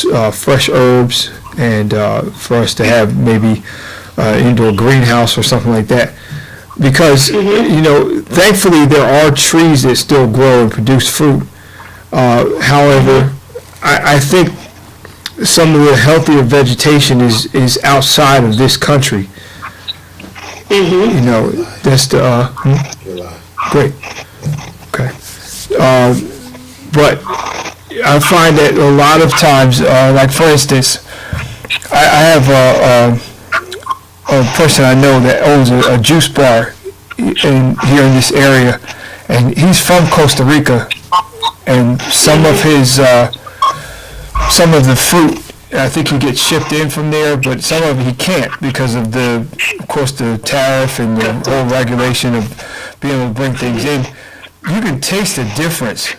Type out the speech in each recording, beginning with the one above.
produce fresh herbs, and for us to have maybe indoor greenhouse or something like that. Because, thankfully there are trees that still grow and produce fruit. However, I think some of the healthier vegetation is outside of this country. That's the great. Okay. But I find that a lot of times, like for instance, I have a person I know that owns a juice bar here in this area, and he's from Costa Rica, and some of the fruit, I think he gets shipped in from there, but some of it he can't because of the tariff and the whole regulation of being able to bring things in. You can taste the difference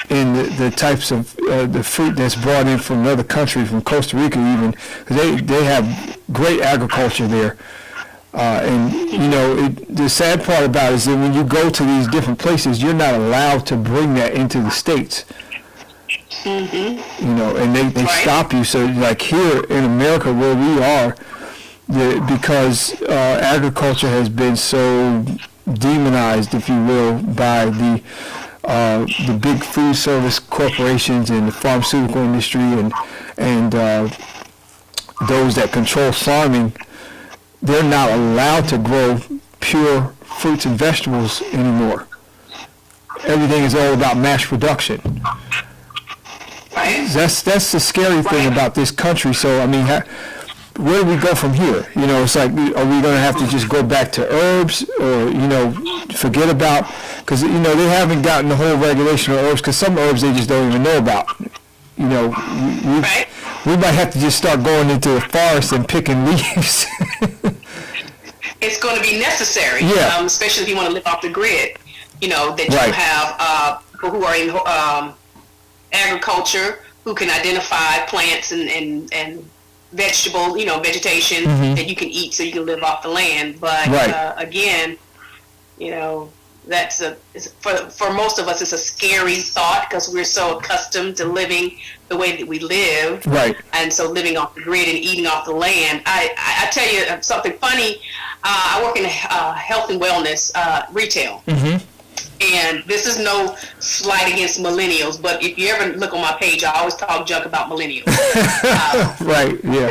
in the types of the fruit that's brought in from another country, from Costa Rica even, because they have great agriculture there. The sad part about it is that when you go to these different places, you're not allowed to bring that into the States. And they stop you. So like here in America where we are, because agriculture has been so demonized, if you will, by the big food service corporations and the pharmaceutical industry and those that control farming, they're not allowed to grow pure fruits and vegetables anymore. Everything is all about mass production. That's the scary thing about this country. So, I mean, where do we go from here? It's like, are we going to have to just go back to herbs or, forget about, because, they haven't gotten the whole regulation of herbs, because some herbs they just don't even know about. We might have to just start going into the forest and picking leaves. It's going to be necessary, especially if you want to live off the grid, that you have people who are in agriculture who can identify plants and vegetable, vegetation that you can eat so you can live off the land. But again, that's for most of us, it's a scary thought because we're so accustomed to living the way that we live. Right. And so living off the grid and eating off the land. I tell you something funny. I work in health and wellness retail. And this is no slight against millennials, but if you ever look on my page, I always talk junk about millennials. Right, yeah.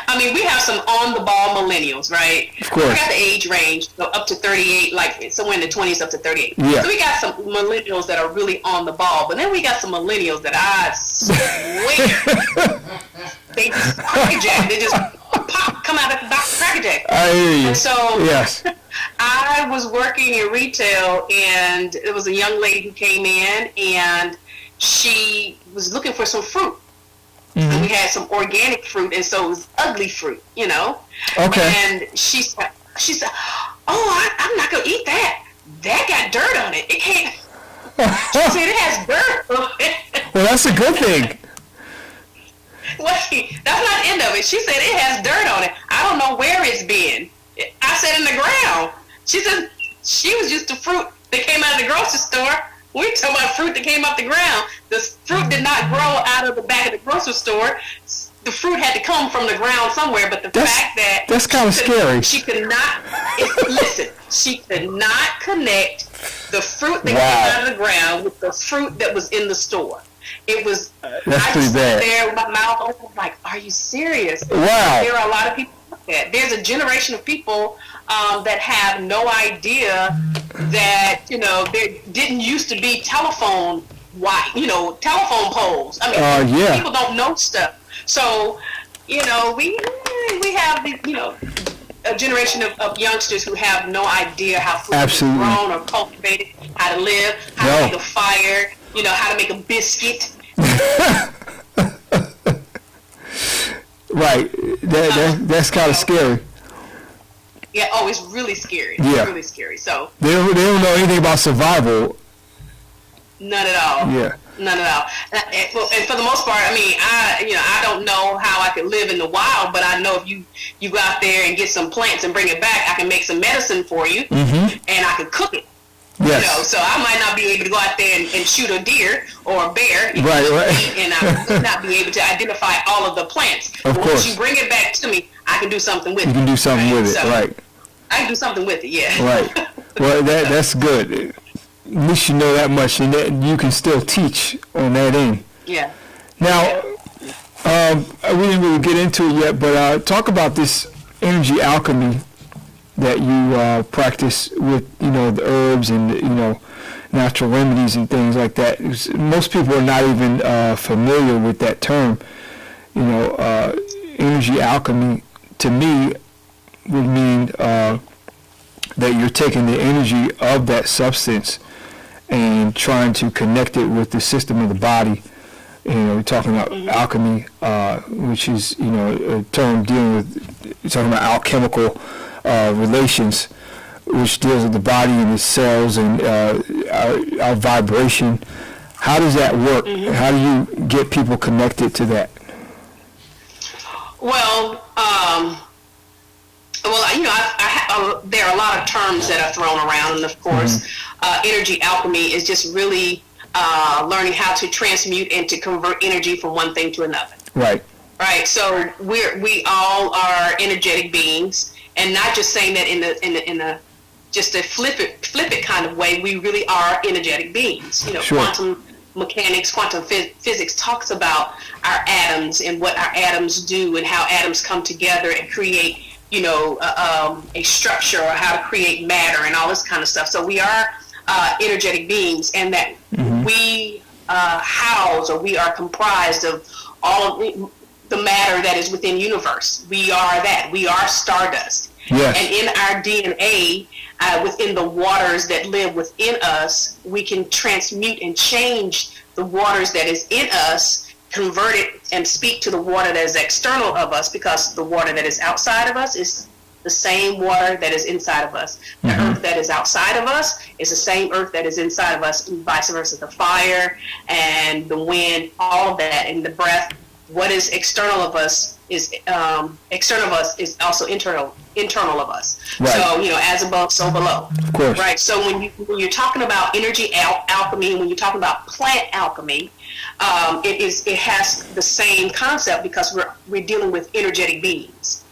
I mean, we have some on-the-ball millennials, right? Of course. We got the age range, so up to 38, like somewhere in the 20s up to 38. Yeah. So we got some millennials that are really on the ball, but then we got some millennials that I swear, they just crackerjack. They just come out of the crackerjack. I hear you. And so yes. I was working in retail, and it was a young lady who came in, and she was looking for some fruit. And we had some organic fruit, and so it was ugly fruit, Okay. And she said, "Oh, I'm not gonna eat that. That got dirt on it. It can't." She said it has dirt on it. Well, that's a good thing. Wait, that's not the end of it. She said it has dirt on it. I don't know where it's been. I said in the ground. She said she was used to fruit that came out of the grocery store. We're talking about fruit that came off the ground. The fruit did not grow out of the back of the grocery store. The fruit had to come from the ground somewhere. But fact that that's kind of scary. She could not listen. She could not connect the fruit that came out of the ground with the fruit that was in the store. It was. That's pretty bad. There with my mouth open, like, are you serious? Wow. There are a lot of people like that. There's a generation of people that have no idea that there didn't used to be telephone poles. I mean, people don't know stuff. So we have a generation of youngsters who have no idea how food is grown or cultivated, how to live, how to make a fire, how to make a biscuit. Right. That's kind of scary. Yeah. Oh, it's really scary. Yeah. It's really scary. So they don't know anything about survival. None at all. Yeah. None at all. And for the most part, I mean, I don't know how I could live in the wild, but I know if you go out there and get some plants and bring it back, I can make some medicine for you, and I can cook it. Yes. So I might not be able to go out there and shoot a deer or a bear, right. and I would not be able to identify all of the plants. Of course. Once you bring it back to me, I can do something with it. You can do something with it, so right? I can do something with it, yeah. Right. Well, that's good. At least you know that much, and that you can still teach on that end. Yeah. Now, we didn't really get into it yet, but talk about this energy alchemy that you practice with, the herbs and, natural remedies and things like that. Most people are not even familiar with that term. Energy alchemy, to me, would mean that you're taking the energy of that substance and trying to connect it with the system of the body. We're talking about alchemy, which is, a term dealing with, you're talking about alchemical relations, which deals with the body and its cells and our vibration. How does that work? How do you get people connected to that? Well, there are a lot of terms that are thrown around, and of course, energy alchemy is just really learning how to transmute and to convert energy from one thing to another. Right. Right. So we all are energetic beings, and not just saying that in a just a flip it kind of way. We really are energetic beings. Sure. Quantum mechanics, quantum physics talks about our atoms and what our atoms do and how atoms come together and create, a structure, or how to create matter and all this kind of stuff. So we are energetic beings, and that we house, or we are comprised of all of the matter that is within universe. We are that. We are stardust. Yes. And in our DNA, within the waters that live within us, we can transmute and change the waters that is in us, convert it and speak to the water that is external of us, because the water that is outside of us is the same water that is inside of us. The earth that is outside of us is the same earth that is inside of us, and vice versa. The fire and the wind, all of that, and the breath. What is external of us is also internal of us. Right. So as above, so below. Of course. Right. So when you're talking about energy alchemy, when you're talking about plant alchemy, it has the same concept, because we're dealing with energetic beings.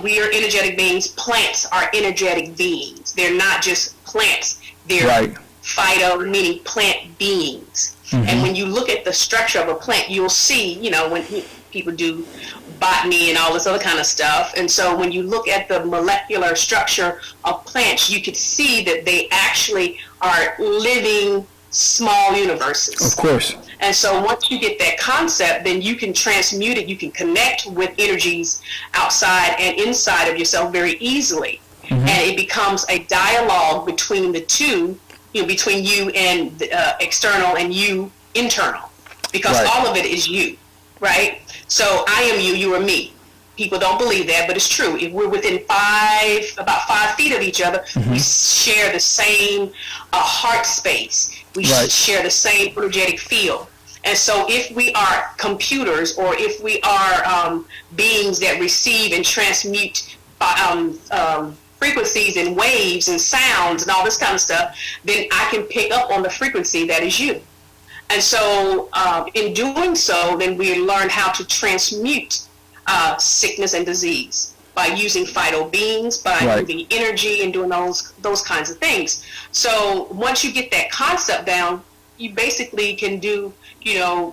We are energetic beings. Plants are energetic beings. They're not just plants. They're phyto, meaning plant beings. And when you look at the structure of a plant, you'll see, when people do botany and all this other kind of stuff. And so when you look at the molecular structure of plants, you can see that they actually are living small universes. Of course. And so once you get that concept, then you can transmute it. You can connect with energies outside and inside of yourself very easily. And it becomes a dialogue between the two, between you and the, external, and you internal, because all of it is you, right? So I am you, you are me. People don't believe that, but it's true. If we're within about 5 feet of each other, we share the same heart space. We share the same energetic field. And so if we are computers, or if we are beings that receive and transmute frequencies and waves and sounds and all this kind of stuff, then I can pick up on the frequency that is you. And so in doing so, then we learn how to transmute sickness and disease by using phyto beings, by moving energy and doing those kinds of things. So once you get that concept down, you basically can do,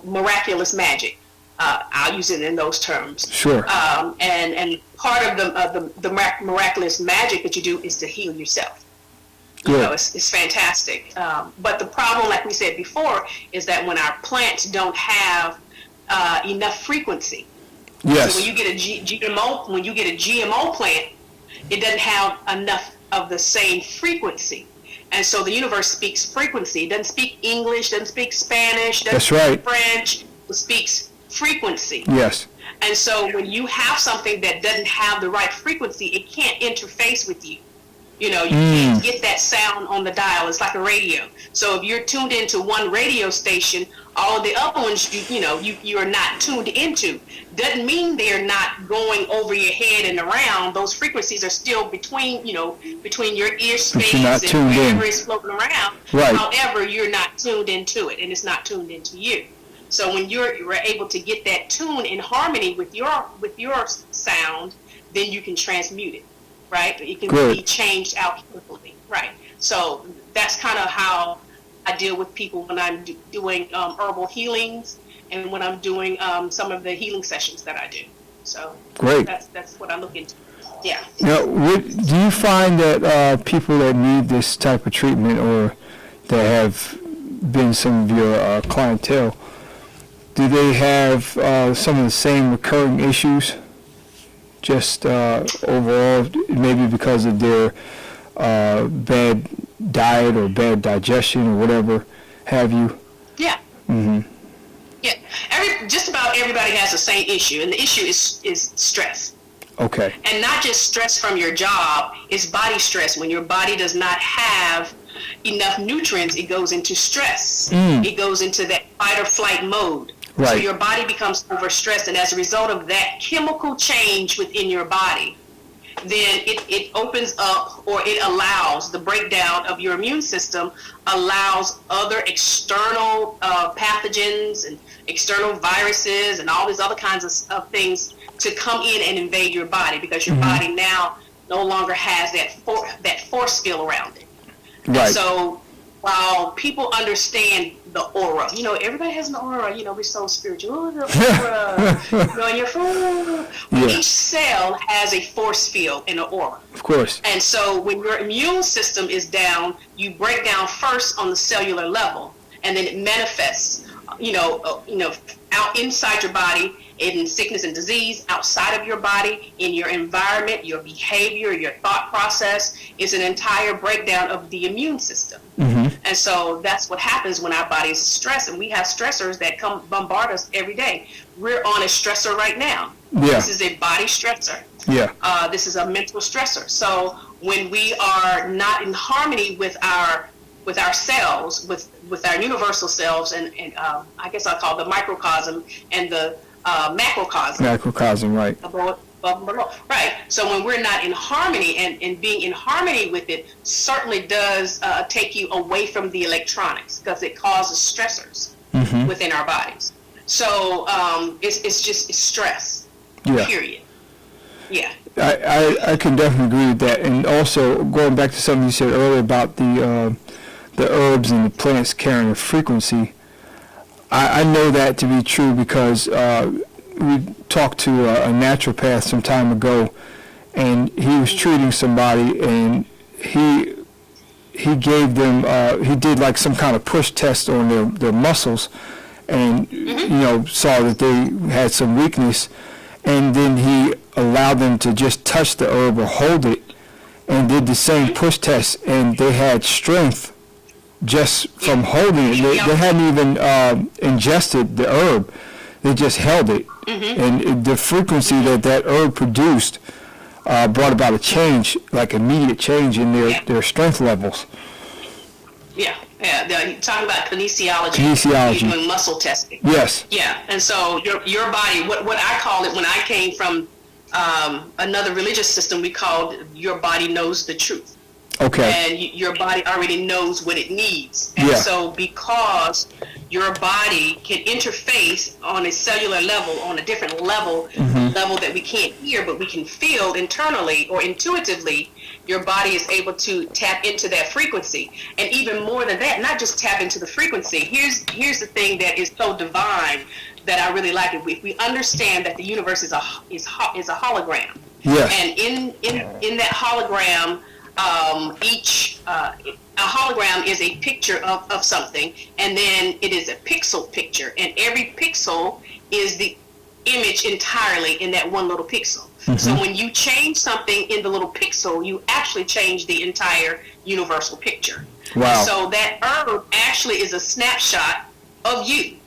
miraculous magic. I'll use it in those terms. Sure. And part of the miraculous magic that you do is to heal yourself. Good. It's fantastic. But the problem, like we said before, is that when our plants don't have enough frequency. Yes. So when you get a GMO plant, it doesn't have enough of the same frequency. And so the universe speaks frequency. It doesn't speak English, doesn't speak Spanish, doesn't speak French. It speaks frequency. Yes. And so when you have something that doesn't have the right frequency, it can't interface with you. You can't get that sound on the dial. It's like a radio. So if you're tuned into one radio station, All of the other ones, you are not tuned into. Doesn't mean they're not going over your head and around. Those frequencies are still between your ear space and wherever it's floating around. Right. However, you're not tuned into it, and it's not tuned into you. So when you're able to get that tune in harmony with your sound, then you can transmute it, right? It can be changed out quickly, right? So that's kind of how I deal with people when I'm doing herbal healings and when I'm doing some of the healing sessions that I do. So great. That's what I look into. Yeah. Now, do you find that people that need this type of treatment or that have been some of your clientele, do they have some of the same recurring issues? Just overall, maybe because of their bad diet or bad digestion or whatever have you? Yeah. Mm-hmm. Yeah. Just about everybody has the same issue, and the issue is stress. Okay. And not just stress from your job, it's body stress. When your body does not have enough nutrients, it goes into stress. It goes into that fight or flight mode. Right. So your body becomes overstressed, and as a result of that chemical change within your body, then it opens up, or it allows the breakdown of your immune system, allows other external pathogens and external viruses and all these other kinds of things to come in and invade your body, because your body now no longer has that force field around it. Right. And so while people understand the aura, everybody has an aura, we're so spiritual. Oh, the aura, and each cell has a force field and an aura. Of course. And so when your immune system is down, you break down first on the cellular level, and then it manifests, out inside your body, in sickness and disease, outside of your body, in your environment, your behavior, your thought process. Is an entire breakdown of the immune system. Mm-hmm. And so that's what happens when our body is stressed, and we have stressors that come bombard us every day. We're on a stressor right now. Yeah. This is a body stressor. Yeah. This is a mental stressor. So when we are not in harmony with our cells, with our universal cells, and I guess I'll call the microcosm and the macrocosm. Macrocosm, right. Above and below. Right. So when we're not in harmony, and being in harmony with it certainly does take you away from the electronics, because it causes stressors within our bodies. So it's stress. Yeah. Period. Yeah. I can definitely agree with that. And also, going back to something you said earlier about the herbs and the plants carrying a frequency, I know that to be true because we talked to a naturopath some time ago, and he was treating somebody, and he gave them, he did like some kind of push test on their muscles, and saw that they had some weakness, and then he allowed them to just touch the herb or hold it, and did the same push test, and they had strength just from holding it. They hadn't even ingested the herb. They just held it. And the frequency that herb produced brought about a change, like immediate change in their strength levels. Yeah. You're talking about kinesiology. Kinesiology. Doing muscle testing. Yes. Yeah. And so your body, what I call it when I came from another religious system, we called your body knows the truth. Okay. And your body already knows what it needs. And so because your body can interface on a cellular level, on a different level, level that we can't hear, but we can feel internally or intuitively, your body is able to tap into that frequency. And even more than that, not just tap into the frequency. Here's the thing that is so divine that I really like it. If we understand that the universe is a hologram. Yes. And in that hologram, a hologram is a picture of something, and then it is a pixel picture, and every pixel is the image entirely in that one little pixel. So when you change something in the little pixel, you actually change the entire universal picture. Wow. So that herb actually is a snapshot of you.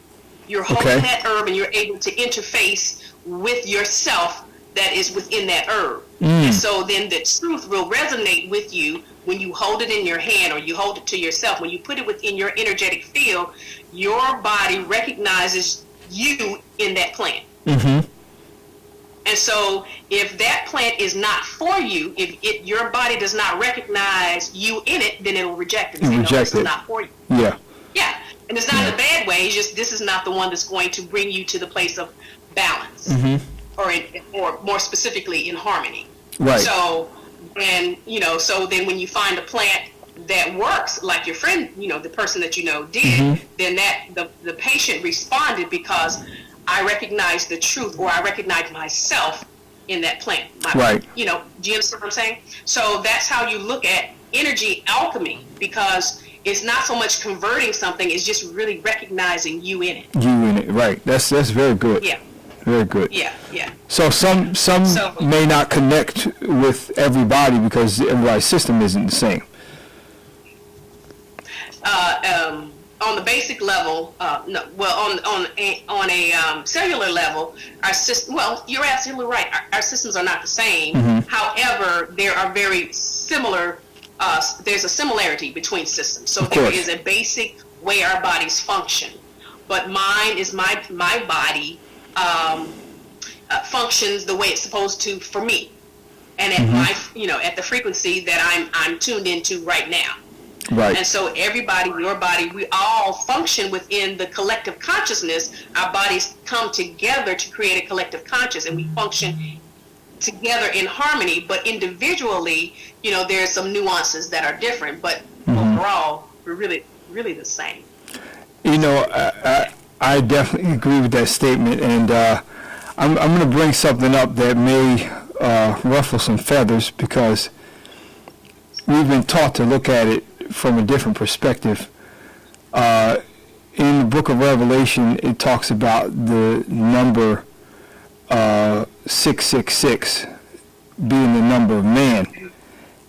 You're holding that herb, and you're able to interface with yourself that is within that herb. And so then the truth will resonate with you when you hold it in your hand, or you hold it to yourself. When you put it within your energetic field, your body recognizes you in that plant. Mm-hmm. And so if that plant is not for you, if your body does not recognize you in it, then it will reject it. Say, no, this is not for you. Yeah. Yeah. And it's not in a bad way. It's just this is not the one that's going to bring you to the place of balance, or more specifically in harmony. Right. So, and so then when you find a plant that works, like your friend, the person that did, then the patient responded because I recognize the truth, or I recognize myself in that plant. Right. Do you understand what I'm saying? So that's how you look at energy alchemy, because it's not so much converting something, it's just really recognizing you in it. You in it, right. That's very good. Yeah. Very good. Yeah. So some may not connect with everybody because everybody's system isn't the same. On the basic level, no. Well, on a cellular level, our system. Well, you're absolutely right. Our systems are not the same. However, there are very similar. There's a similarity between systems. So there is a basic way our bodies function, but mine is my body functions the way it's supposed to for me, and at my at the frequency that I'm tuned into right now. Right. And so everybody, your body, we all function within the collective consciousness. Our bodies come together to create a collective conscious, and we function together in harmony. But individually, there's some nuances that are different. But overall, we're really, really the same. I definitely agree with that statement, and I'm going to bring something up that may ruffle some feathers, because we've been taught to look at it from a different perspective. In the book of Revelation, it talks about the number 666 being the number of man.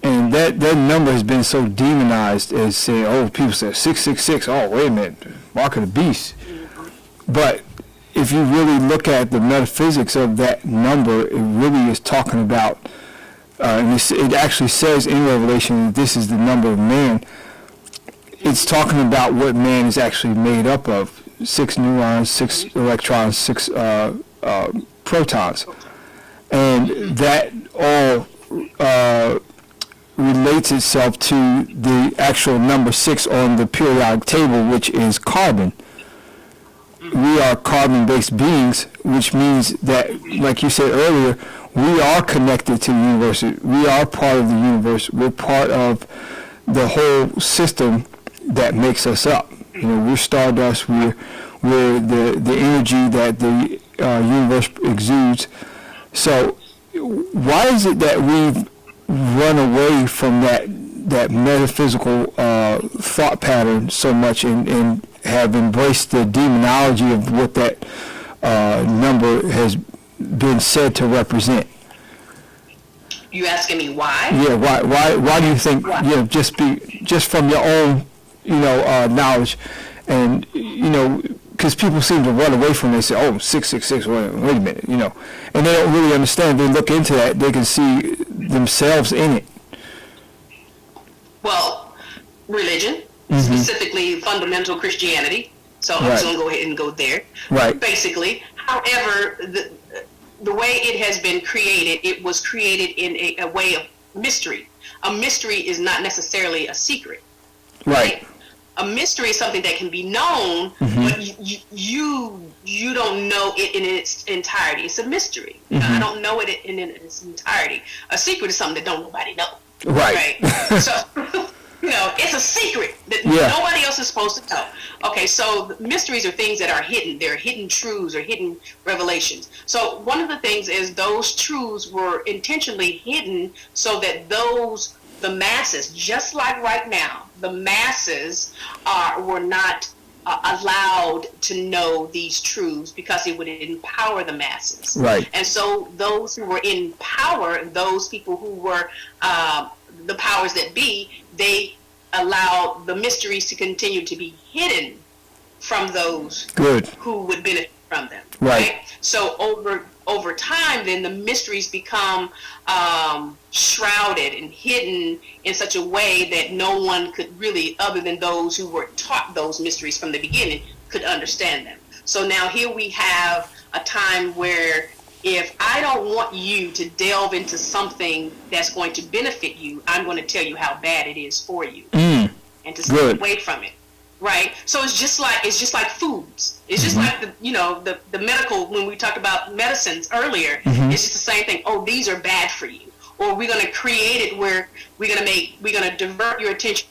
And that number has been so demonized as saying, people say 666, wait a minute, mark of the beast. But if you really look at the metaphysics of that number, it really is talking about, and it actually says in Revelation that this is the number of man. It's talking about what man is actually made up of: 6 neurons, 6 electrons, 6 protons, and that all relates itself to the actual number 6 on the periodic table, which is carbon. We are carbon-based beings, which means that, like you said earlier, we are connected to the universe. We are part of the universe. We're part of the whole system that makes us up. We're stardust. We're the energy that the universe exudes. So why is it that we've run away from that metaphysical thought pattern so much, and have embraced the demonology of what that number has been said to represent? You asking me why? Yeah, why do you think? Just from your own knowledge, and because people seem to run away from it and say, 666, wait a minute, and they don't really understand. They look into that, they can see themselves in it. Well, religion, specifically fundamental Christianity. So I'm just going to go ahead and go there. Right. Basically, however, the way it has been created, it was created in a way of mystery. A mystery is not necessarily a secret. Right. A mystery is something that can be known, but you don't know it in its entirety. It's a mystery. I don't know it in its entirety. A secret is something that don't nobody know. Right. So, it's a secret that nobody else is supposed to know. Okay, so mysteries are things that are hidden. They're hidden truths or hidden revelations. So one of the things is those truths were intentionally hidden so that the masses, just like right now, the masses were not allowed to know these truths because it would empower the masses. Right. And so those who were in power, those people who were the powers that be, they allowed the mysteries to continue to be hidden from those who would benefit from them. Right. So over time, then the mysteries become shrouded and hidden in such a way that no one could really, other than those who were taught those mysteries from the beginning, could understand them. So now here we have a time where if I don't want you to delve into something that's going to benefit you, I'm going to tell you how bad it is for you, and to stay away from it. Right. So it's just like foods. It's just like the medical, when we talked about medicines earlier, it's just the same thing. Oh, these are bad for you. Or we're going to create it where we're going to divert your attention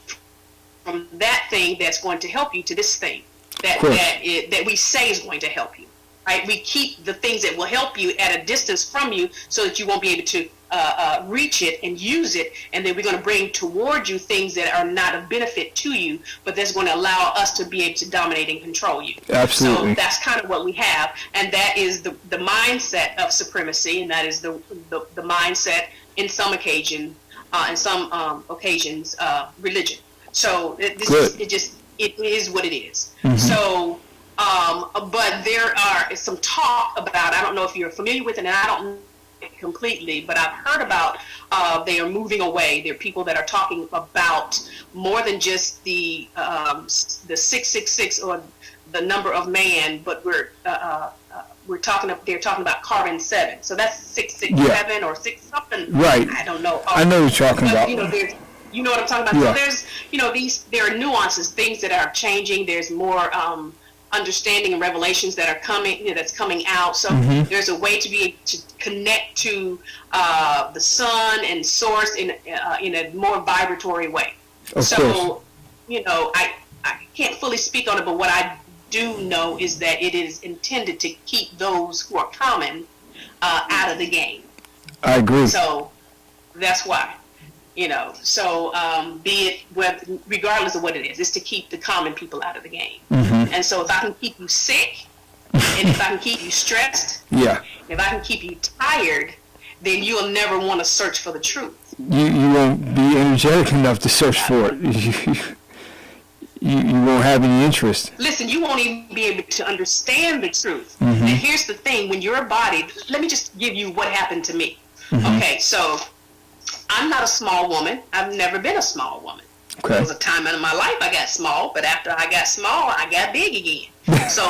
from that thing that's going to help you to this thing that we say is going to help you. Right? We keep the things that will help you at a distance from you so that you won't be able to reach it and use it, and then we're going to bring toward you things that are not of benefit to you, but that's going to allow us to be able to dominate and control you. Absolutely. So that's kind of what we have, and that is the mindset of supremacy, and that is the mindset in some occasions, religion. So it is what it is. So. But there are some talk about, I don't know if you're familiar with it, and I don't know it completely, but I've heard about they are moving away. There are people that are talking about more than just the 666 or the number of man, but they're talking about carbon 7. So that's 667 or 6 something. Right. I don't know. I know what you're talking about. You know what I'm talking about. Yeah. So there are nuances, things that are changing. There's more understanding and revelations that are coming, that's coming out. So there's a way to be able to connect to the sun and source in a more vibratory way. Of course. I can't fully speak on it, but what I do know is that it is intended to keep those who are common out of the game. I agree. So that's why. Be it regardless of what it is, it's to keep the common people out of the game. And so if I can keep you sick, and if I can keep you stressed, if I can keep you tired, then you'll never want to search for the truth. You won't be energetic enough to search for it. You won't have any interest. Listen, you won't even be able to understand the truth. And here's the thing, when your body, let me just give you what happened to me. Okay, so I'm not a small woman. I've never been a small woman. Okay. There was a time in my life I got small, but after I got small, I got big again. So,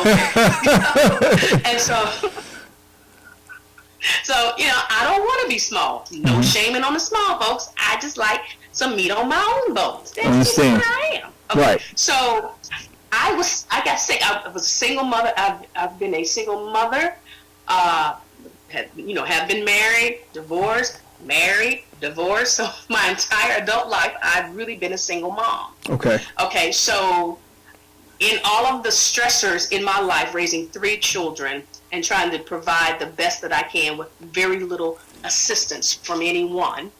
I don't want to be small. No shaming on the small folks. I just like some meat on my own bones. That's just what I am. Okay. Right. So I got sick. I was a single mother. I've been a single mother. Have been married, divorced, married, divorced. So my entire adult life, I've really been a single mom. Okay, so in all of the stressors in my life, raising 3 children and trying to provide the best that I can with very little assistance from anyone,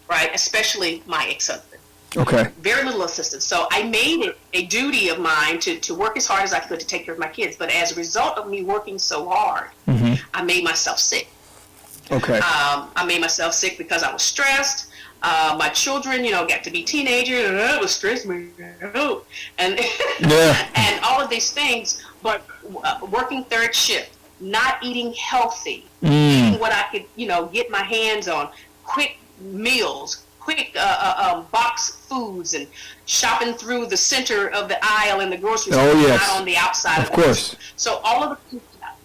right, especially my ex-husband. Okay. Very little assistance. So I made it a duty of mine to work as hard as I could to take care of my kids. But as a result of me working so hard, I made myself sick. Okay. I made myself sick because I was stressed. My children, got to be teenagers, and I was stressed, man. And and all of these things. But working third shift, not eating healthy, eating what I could, get my hands on, quick meals, quick box foods, and shopping through the center of the aisle in the grocery store, not on the outside. Of course. So all of the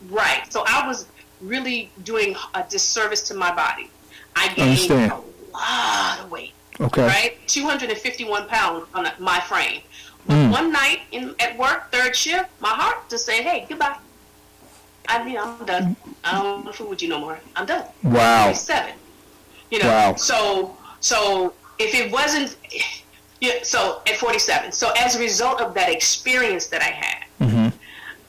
right. So I was really doing a disservice to my body. I gained a lot of weight. Okay. Right? 251 pounds on my frame. But one night at work, third shift, my heart just said, hey, goodbye. I'm done. I don't want to fool with you no more. I'm done. Wow. 47. Wow. So if it wasn't, so at 47. So as a result of that experience that I had,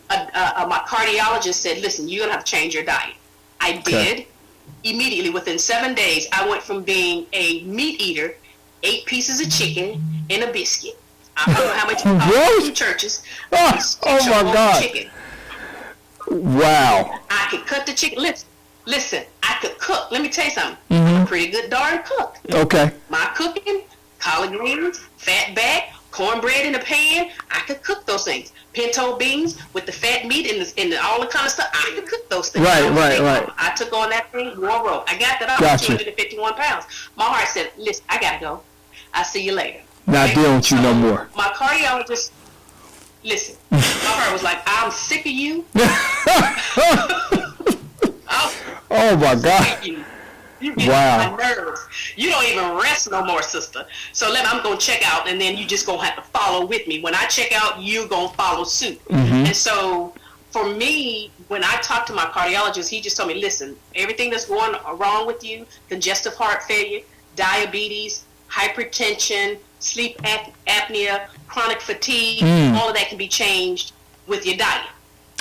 my cardiologist said, listen, you're going to have to change your diet. I did. Immediately, within 7 days, I went from being a meat eater, 8 pieces of chicken and a biscuit. I don't know how much you cost in churches. Oh my God. Chicken. Wow. I could cut the chicken. Listen, I could cook. Let me tell you something. I'm a pretty good darn cook. Okay. My cooking, collard greens, fat back, cornbread in a pan, I could cook those things. Pinto beans with the fat meat and all the kind of stuff, I could cook those things. Right. I took on that thing, one row. I got that off 251 pounds. My heart said, listen, I got to go. I'll see you later. Not dealing with you no more. My cardiologist, Listen, my heart was like, I'm sick of you. Oh my God. You get wow. on my nerves. You don't even rest no more, sister. So I'm going to check out, and then you just going to have to follow with me. When I check out, you're going to follow suit. Mm-hmm. And so for me, when I talked to my cardiologist, he just told me, listen, everything that's going wrong with you, congestive heart failure, diabetes, hypertension, sleep apnea, chronic fatigue, all of that can be changed with your diet.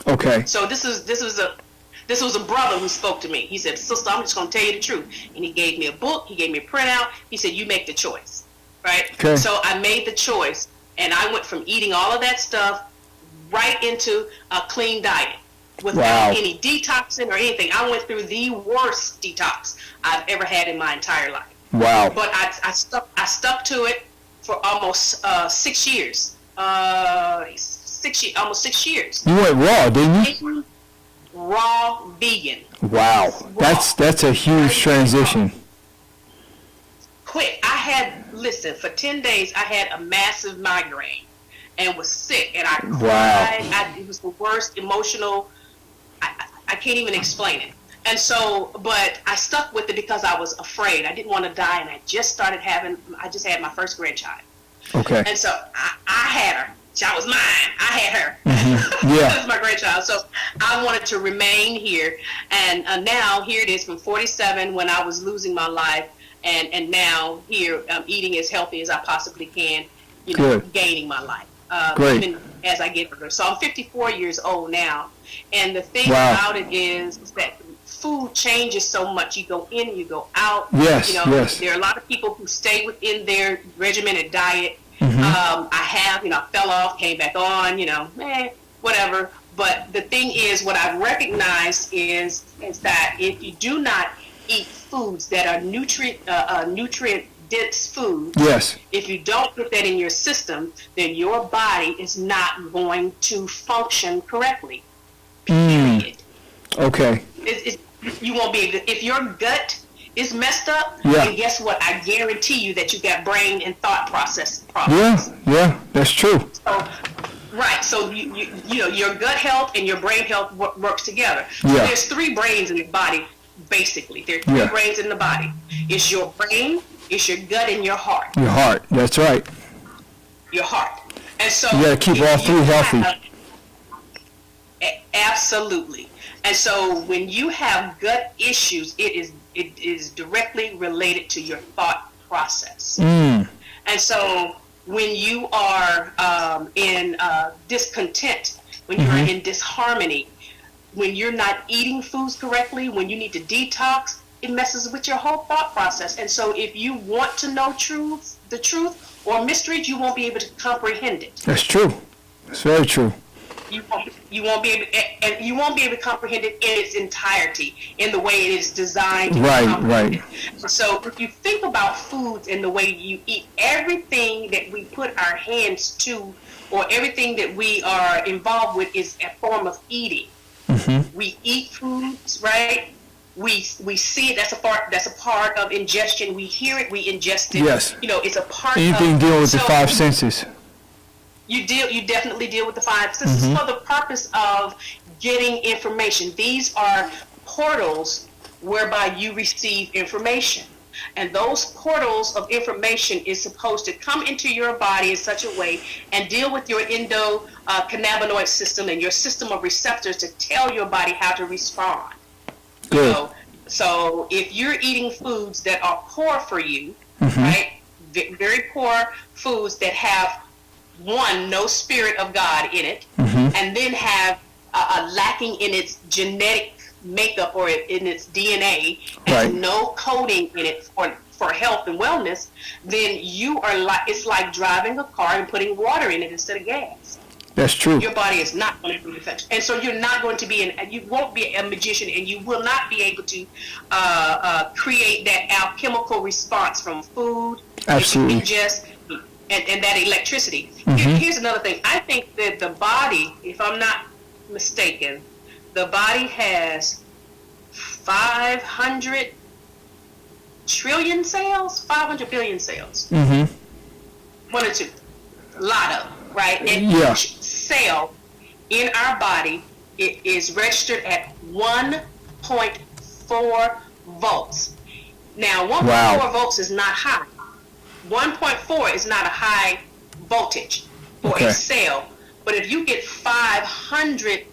Okay. So this was a brother who spoke to me. He said, sister, I'm just going to tell you the truth. And he gave me a book. He gave me a printout. He said, you make the choice. Right? Okay. So I made the choice, and I went from eating all of that stuff right into a clean diet without any detoxing or anything. I went through the worst detox I've ever had in my entire life. Wow. But I stuck to it for almost 6 years. Almost 6 years. You went raw, didn't you? Raw vegan. Wow. Raw. That's a huge transition. Quick. Listen, for 10 days I had a massive migraine and was sick, and I cried. Wow. It was the worst emotional, I can't even explain it. And so, but I stuck with it because I was afraid. I didn't want to die, and I just had my first grandchild. Okay. And so I had her. She was mine. I had her. Mm-hmm. Yeah. That was my grandchild. So I wanted to remain here. And now here it is from 47 when I was losing my life. And now here I'm eating as healthy as I possibly can, gaining my life. Great. Even as I get older. So I'm 54 years old now. And the thing about it is that food changes so much. You go in, you go out. Yes, yes. There are a lot of people who stay within their regimented diet. Mm-hmm. I fell off, came back on, whatever. But the thing is, what I've recognized is that if you do not eat foods that are nutrient dense food, yes. If you don't put that in your system, then your body is not going to function correctly. Period. Okay. You won't be able to, if your gut is messed up, and guess what? I guarantee you that you got brain and thought process problems. Yeah, that's true. So, right. So your gut health and your brain health works together. So Yeah. there's 3 brains in the body. Basically, there are 3 brains in the body. It's your brain, it's your gut, and your heart. Your heart. That's right. Your heart. And so you got to keep all 3 healthy. Absolutely. And so when you have gut issues, it is directly related to your thought process. And so when you are in discontent, when you're in disharmony, when you're not eating foods correctly, when you need to detox, it messes with your whole thought process. And so if you want to know the truth or mysteries, you won't be able to comprehend it. That's true. That's very true. You won't be able to comprehend it in its entirety, in the way it is designed to be comprehended. Right. So if you think about foods and the way you eat, everything that we put our hands to, or everything that we are involved with, is a form of eating. Mm-hmm. We eat foods, right? We see it. That's a part of ingestion. We hear it. We ingest it. Yes. It's a part. Anything dealing with the 5 senses. You definitely deal with the 5 senses. Mm-hmm. For the purpose of getting information. These are portals whereby you receive information. And those portals of information is supposed to come into your body in such a way and deal with your endocannabinoid system and your system of receptors to tell your body how to respond. Good. So if you're eating foods that are poor for you, right, very poor foods that have, no spirit of God in it, and then have a lacking in its genetic makeup or in its DNA, and no coding in it for health and wellness, then it's like driving a car and putting water in it instead of gas. That's true. Your body is not going to be effective, and so you're not going to be you won't be a magician, and you will not be able to create that alchemical response from food. Absolutely. That you ingest, and that electricity. Here's another thing. I think that the body, if I'm not mistaken, the body has 500 trillion cells, 500 billion cells. 1 or 2, a lot of them. right? And each cell in our body, it is registered at 1.4 volts. Now, 1.4 volts is not high. 1.4 is not a high voltage for a cell. But if you get 500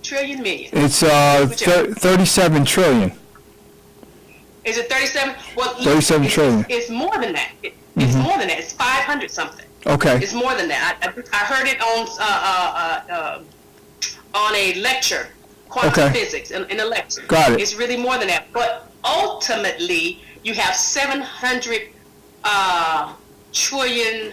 trillion million. It's 37 trillion. Is it 37? Well, 37 trillion. It's more than that. It's more than that. It's 500 something. Okay. It's more than that. I heard it on a lecture, quantum physics, in a lecture. Got it. It's really more than that. But ultimately, you have 700 trillion.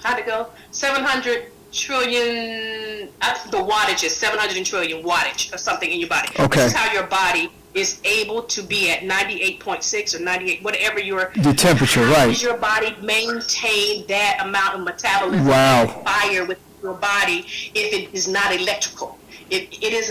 How'd it go? 700 trillion. The wattage is 700 trillion wattage or something in your body. Okay. This is how your body is able to be at 98.6 or 98, whatever the temperature, how right? Does your body maintain that amount of metabolism and fire with your body if it is not electrical? It is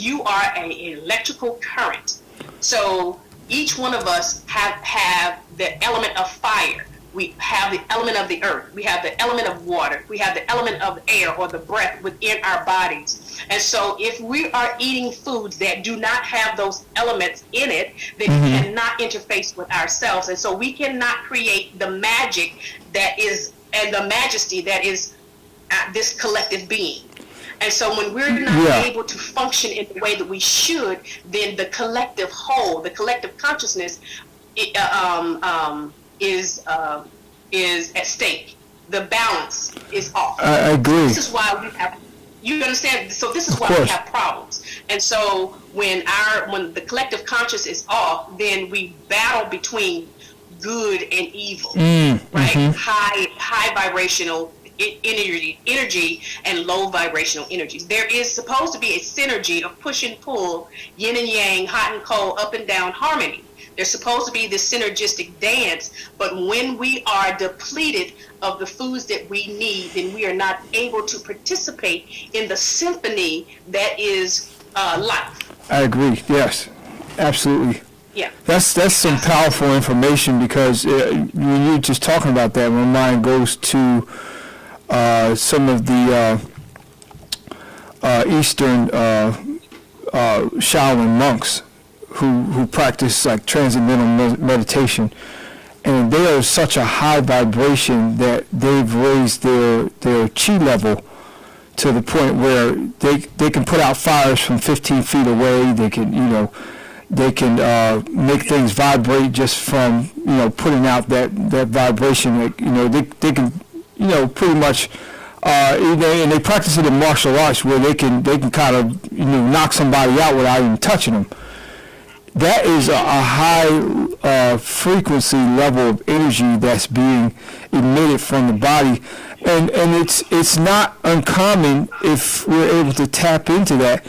you are an electrical current. So each one of us have the element of fire. We have the element of the earth. We have the element of water. We have the element of air or the breath within our bodies. And so if we are eating foods that do not have those elements in it, then it cannot interface with ourselves. And so we cannot create the magic that is, and the majesty that is this collective being. And so when we're not able to function in the way that we should, then the collective whole, the collective consciousness, is at stake. The balance is off. I agree. This is why we have. You understand? So this is why we have problems. And so when the collective conscious is off, then we battle between good and evil, right? High vibrational energy and low vibrational energies. There is supposed to be a synergy of push and pull, yin and yang, hot and cold, up and down harmony. There's supposed to be this synergistic dance, but when we are depleted of the foods that we need, then we are not able to participate in the symphony that is life. I agree. Yes, absolutely. Yeah. That's some powerful information, because when you're just talking about that, my mind goes to some of the Eastern Shaolin monks who practice like transcendental meditation, and they are such a high vibration that they've raised their chi level to the point where they can put out fires from 15 feet away. They can make things vibrate just from putting out that vibration. They can pretty much. And they practice it in martial arts where they can kind of knock somebody out without even touching them. That is a high frequency level of energy that's being emitted from the body, and it's not uncommon if we're able to tap into that.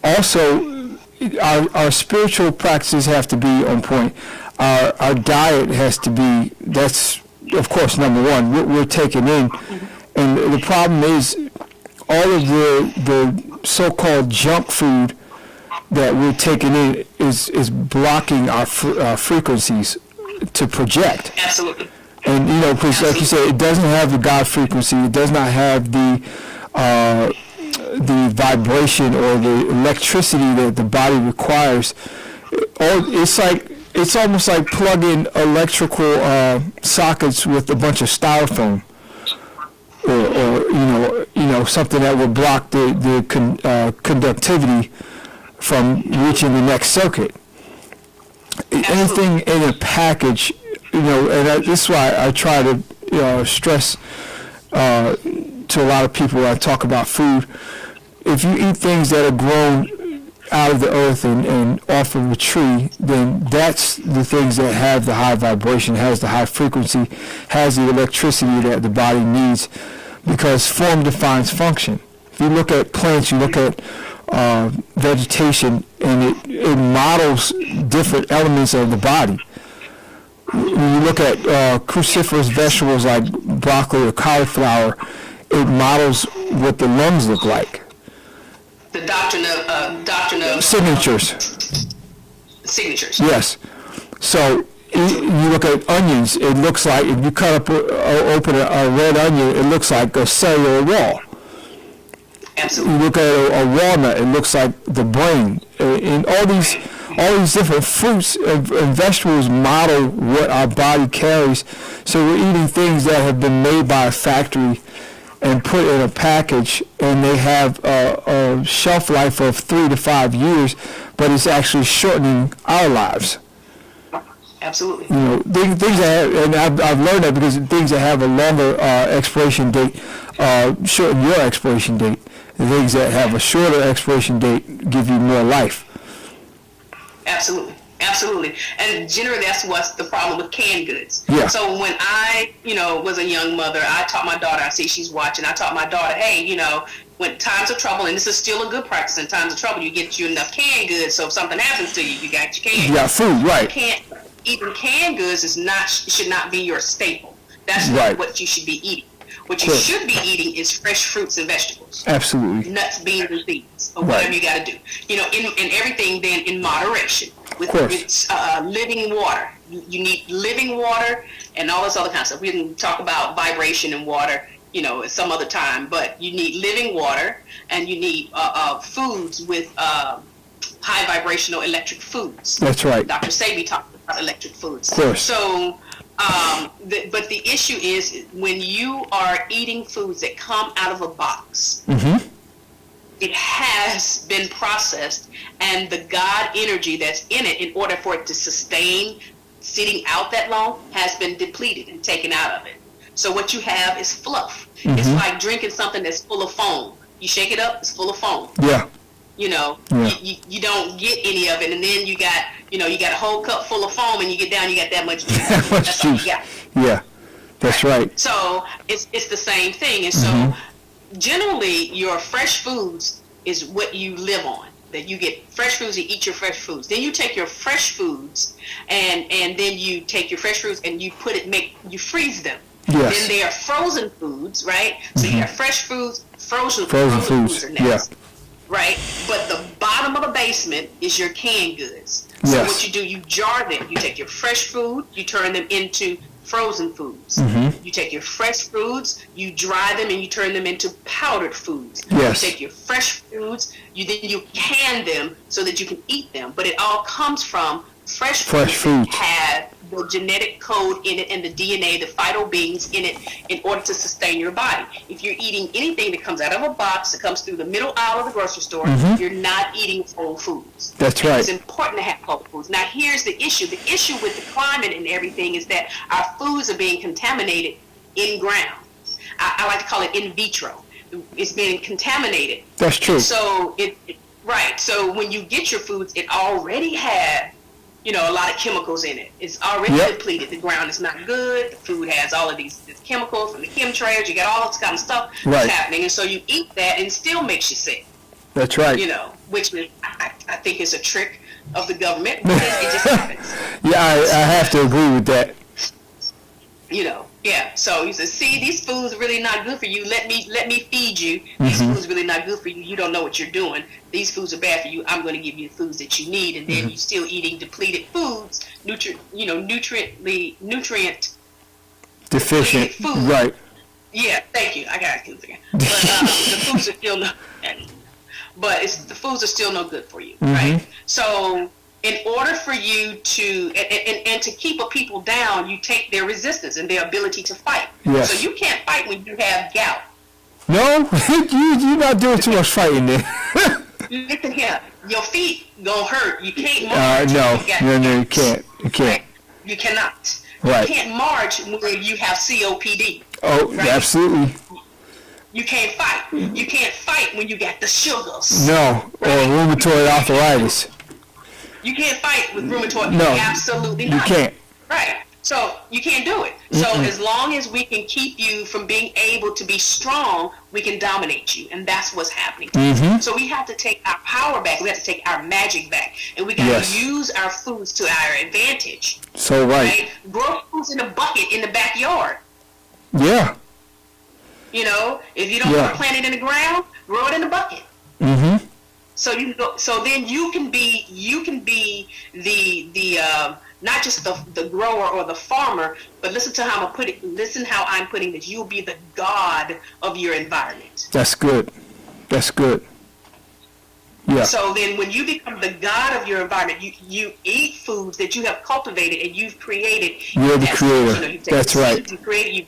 Also, our spiritual practices have to be on point. Our diet has to be. That's of course number one. What we're taking in, and the problem is all of the so-called junk food that we're taking in is blocking our frequencies to project. Absolutely. And because like you said, it doesn't have the God frequency. It does not have the vibration or the electricity that the body requires. It's almost like plugging electrical sockets with a bunch of styrofoam, or something that would block the conductivity from reaching the next circuit. Anything in a package, and this is why I try to stress to a lot of people when I talk about food. If you eat things that are grown out of the earth and off of a tree, then that's the things that have the high vibration, has the high frequency, has the electricity that the body needs, because form defines function. If you look at plants, you look at vegetation, and it models different elements of the body. When you look at cruciferous vegetables like broccoli or cauliflower, it models what the lungs look like. The doctrine of signatures. Signatures. Yes. So You look at onions, it looks like, if you cut up, open a red onion, it looks like a cellular wall. Absolutely. You look at a walnut, it looks like the brain. And all these different fruits and vegetables model what our body carries. So we're eating things that have been made by a factory and put in a package, and they have a shelf life of 3 to 5 years, but it's actually shortening our lives. Absolutely. You know, things that have, and I've learned that because things that have a longer expiration date shorten your expiration date. The things that have a shorter expiration date give you more life. Absolutely. Absolutely. And generally that's what's the problem with canned goods. Yeah. So when I, was a young mother, I taught my daughter, I see she's watching, I taught my daughter, hey, when times of trouble, and this is still a good practice, in times of trouble, you get you enough canned goods, so if something happens to you, you got your canned goods. Yeah, food, right. Eating canned goods should not be your staple. That's right. not what you should be eating. What you should be eating is fresh fruits and vegetables. Absolutely. Nuts, beans, and seeds, or whatever you got to do. In everything then in moderation. With living water. You need living water and all this other kind of stuff. We can talk about vibration in water, some other time. But you need living water, and you need foods with high vibrational electric foods. That's right. Dr. Sabi talked about electric foods. Of course. So, but the issue is when you are eating foods that come out of a box, it has been processed, and the God energy that's in it, in order for it to sustain sitting out that long, has been depleted and taken out of it. So what you have is fluff. It's like drinking something that's full of foam. You shake it up, it's full of foam. Yeah. You don't get any of it, and then you got a whole cup full of foam, and you get down, you got that much juice. That's all you got. Yeah, that's right. So it's the same thing, and so generally your fresh foods is what you live on. That you get fresh foods, you eat your fresh foods. Then you take your fresh foods, and then you take your fresh foods and you you freeze them. Yes. Then they are frozen foods, right? So you have fresh foods, frozen foods are next. Yeah. Right? But the bottom of the basement is your canned goods. So Yes. what you do, you jar them. You take your fresh food, you turn them into frozen foods. You take your fresh foods, you dry them, and you turn them into powdered foods. Yes. You take your fresh foods, you can them so that you can eat them. But it all comes from fresh foods that have the genetic code in it and the DNA, the phyto beings in it, in order to sustain your body. If you're eating anything that comes out of a box, that comes through the middle aisle of the grocery store, you're not eating whole foods. That's right. It's important to have whole foods. Now, here's the issue. The issue with the climate and everything is that our foods are being contaminated in ground. I like to call it in vitro. It's being contaminated. That's true. So right. So when you get your foods, it already had a lot of chemicals in it. It's already depleted. The ground is not good. The food has all of these chemicals from the chemtrails. You got all this kind of stuff that's happening. And so you eat that and it still makes you sick. That's right. Which I think is a trick of the government. It just happens. Yeah, I have to agree with that. Yeah. So you say, see, these foods are really not good for you. Let me feed you. These foods are really not good for you. You don't know what you're doing. These foods are bad for you. I'm going to give you the foods that you need, and then you're still eating depleted foods, nutrient deficient. Food. Right. Yeah, thank you. I got it again. But the foods are still the foods are still no good for you, right? So in order for you to and to keep a people down, you take their resistance and their ability to fight. Yes. So you can't fight when you have gout. No, you're not doing too much fighting there. Listen here, your feet gonna hurt. You can't march. No, you can't. You can't. Right? You cannot. Right. You can't march when you have COPD. Oh, right? Absolutely. You can't fight. You can't fight when you got the sugars. No, or rheumatoid arthritis. You can't fight with rheumatoid. No, absolutely not. You can't. Right. So you can't do it. So as long as we can keep you from being able to be strong, we can dominate you, and that's what's happening. So we have to take our power back. We have to take our magic back, and we got to use our foods to our advantage. So right. Grow foods in a bucket in the backyard. Yeah. If you don't want to plant it in the ground, grow it in a bucket. So you go. So then you can be the not just the grower or the farmer, but listen to how I'm putting. Listen how I'm putting this. You'll be the God of your environment. That's good. That's good. Yeah. So then when you become the God of your environment, you eat foods that you have cultivated and you've created. You're the creator. That's right. You created,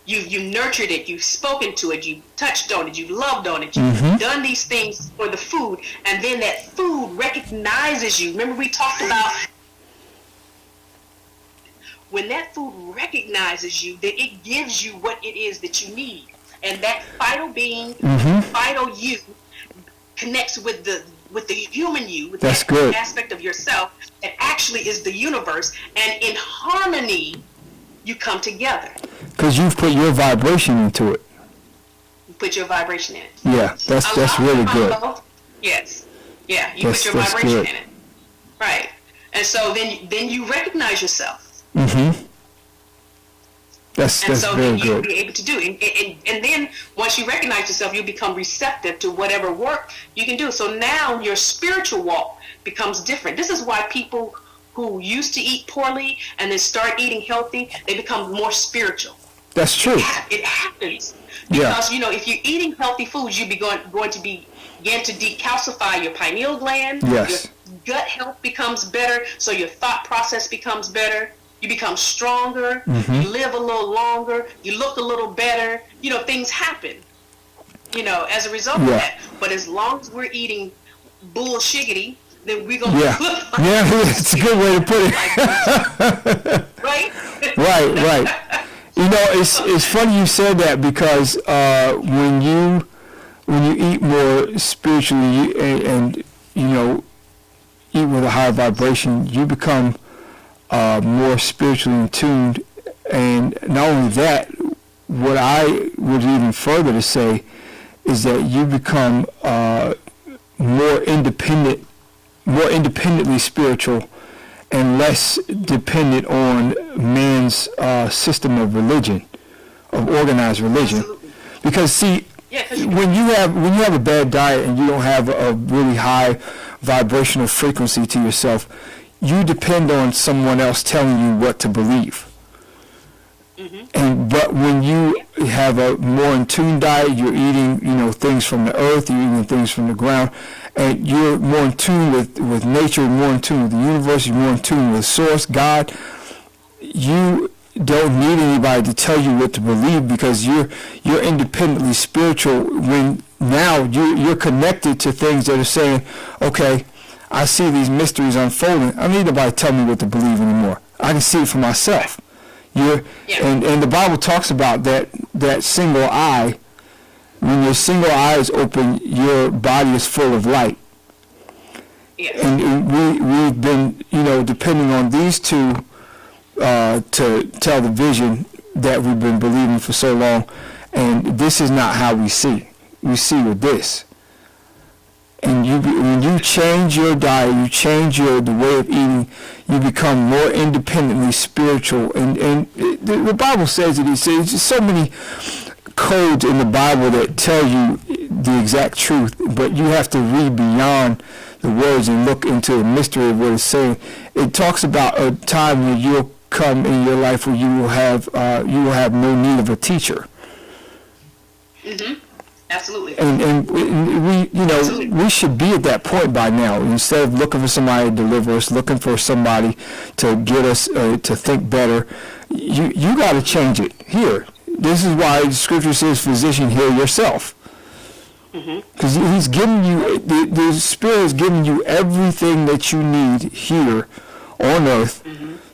you nurtured it, you've spoken to it, you've touched on it, you've loved on it, you've done these things for the food, and then that food recognizes you. Remember we talked about when that food recognizes you, then it gives you what it is that you need. And that vital being, vital you, connects with the human you, with That's that good. aspect of yourself that actually is the universe, and in harmony you come together. Because you've put your vibration into it. You put your vibration in it. Yeah, that's really good. Yes. Yeah, you put your vibration in it. Right. And so then you recognize yourself. That's so very then you'll good. be able to do it. And then once you recognize yourself, you become receptive to whatever work you can do. So now your spiritual walk becomes different. This is why people who used to eat poorly and then start eating healthy, they become more spiritual. That's true. It happens. Because, if you're eating healthy foods, you're going to begin to decalcify your pineal gland. Yes. Your gut health becomes better, so your thought process becomes better. You become stronger. You live a little longer. You look a little better. Things happen, as a result of that. But as long as we're eating bullshiggity, then we're going to look like it's a good way to put it. Right? Right. It's funny you said that, because when you eat more spiritually and eat with a higher vibration, you become more spiritually in tuned. And not only that, what I would even further to say is that you become more independently spiritual and less dependent on man's system of religion, of organized religion. Absolutely. Because see, when you have a bad diet and you don't have a really high vibrational frequency to yourself, you depend on someone else telling you what to believe. But when you have a more in tune diet, you're eating things from the earth, you're eating things from the ground, and you're more in tune with nature, more in tune with the universe, you're more in tune with Source, God. You don't need anybody to tell you what to believe, because you're independently spiritual. When now you're connected to things that are saying, okay, I see these mysteries unfolding. I don't need nobody to tell me what to believe anymore. I can see it for myself. And the Bible talks about that single eye. When your single eye is open, your body is full of light. And we've been, depending on these two to tell the vision that we've been believing for so long. And this is not how we see. We see with this. And when you change your diet, you change the way of eating, you become more independently spiritual. And the Bible says it. It says there's so many codes in the Bible that tell you the exact truth, but you have to read beyond the words and look into the mystery of what it's saying. It talks about a time when you'll come in your life where you will have no need of a teacher. Absolutely. And we should be at that point by now. Instead of looking for somebody to deliver us, looking for somebody to get us to think better, you got to change it here. This is why the Scripture says, "Physician, heal yourself." Because He's giving you, the Spirit is giving you everything that you need here on earth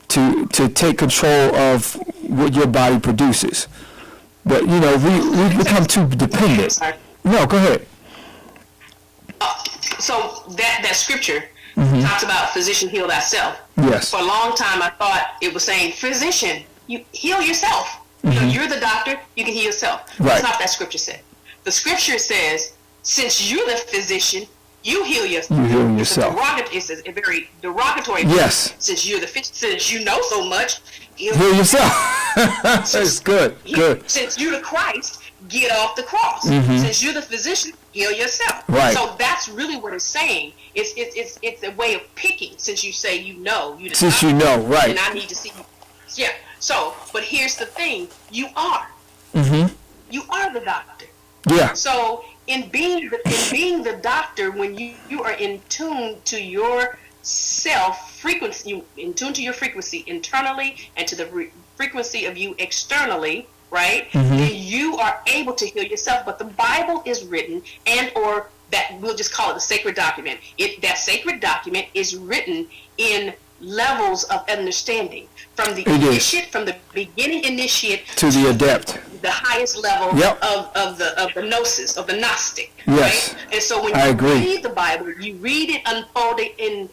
to take control of what your body produces. But, we've become too dependent. No, go ahead. So that scripture talks about physician, heal thyself. Yes. For a long time, I thought it was saying, physician, you heal yourself. You're the doctor, you can heal yourself. Right. That's not what that scripture said. The scripture says, since you're the physician, you heal yourself. You heal yourself. It's a very derogatory. Yes. Since you know so much, Heal yourself. That's good. Since you're the Christ, get off the cross. Since you're the physician, heal yourself. Right. So that's really what it's saying. It's a way of picking. Since you say you know, since you know, right? And I need to see you. Yeah. So, but here's the thing: you are. You are the doctor. Yeah. So in being the doctor, when you are in tune to your self frequency, you in tune to your frequency internally and to the frequency of you externally, right? Then you are able to heal yourself. But the Bible is written, and or that we'll just call it a sacred document. That sacred document is written in levels of understanding, from the initiate, from the beginning initiate to the adept, the highest level of the gnosis, of the Gnostic. Yes. Right? And so when you read the Bible, you read it unfolded in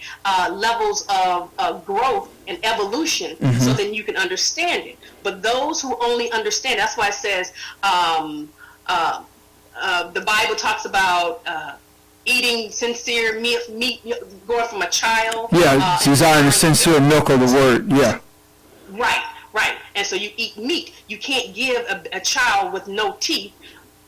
levels of growth and evolution, so then you can understand it. But those who only understand, that's why it says the Bible talks about eating sincere meat going from a child. Yeah, desiring the sincere milk of the word. Yeah. Right. And so you eat meat. You can't give a child with no teeth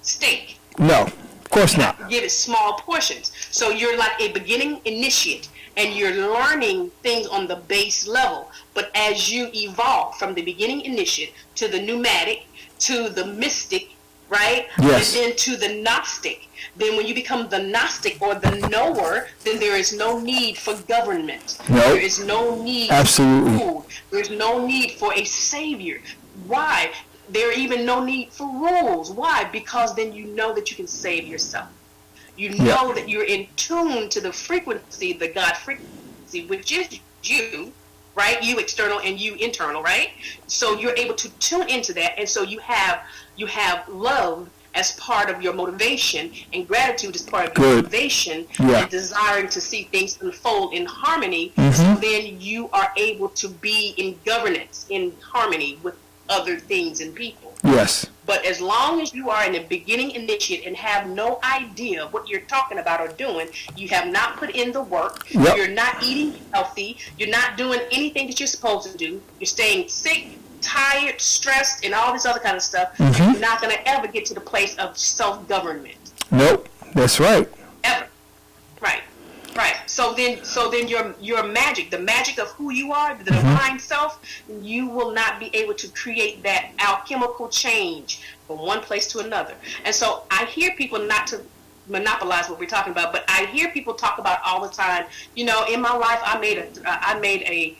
steak. No, of course not. Give it small portions. So you're like a beginning initiate, and you're learning things on the base level. But as you evolve from the beginning initiate to the pneumatic to the mystic, right? Yes. And then to the Gnostic. Then when you become the Gnostic or the knower, then there is no need for government. No. There is no need for food. There's no need for a savior. Why? There even no need for rules. Why? Because then you know that you can save yourself. You know that you're in tune to the frequency, the God frequency, which is you, right? You external and you internal, right? So you're able to tune into that, and so you have love as part of your motivation, and gratitude as part of your motivation, and desiring to see things unfold in harmony. So then you are able to be in governance, in harmony with other things and people. Yes. But as long as you are in the beginning initiate and have no idea what you're talking about or doing, you have not put in the work, you're not eating healthy, you're not doing anything that you're supposed to do, you're staying sick, tired, stressed, and all this other kind of stuff, you're not going to ever get to the place of self-government. Nope, that's right. Ever. Right. So then your magic, the magic of who you are, the divine self, you will not be able to create that alchemical change from one place to another. And so I hear people, not to monopolize what we're talking about, but I hear people talk about all the time, in my life I made a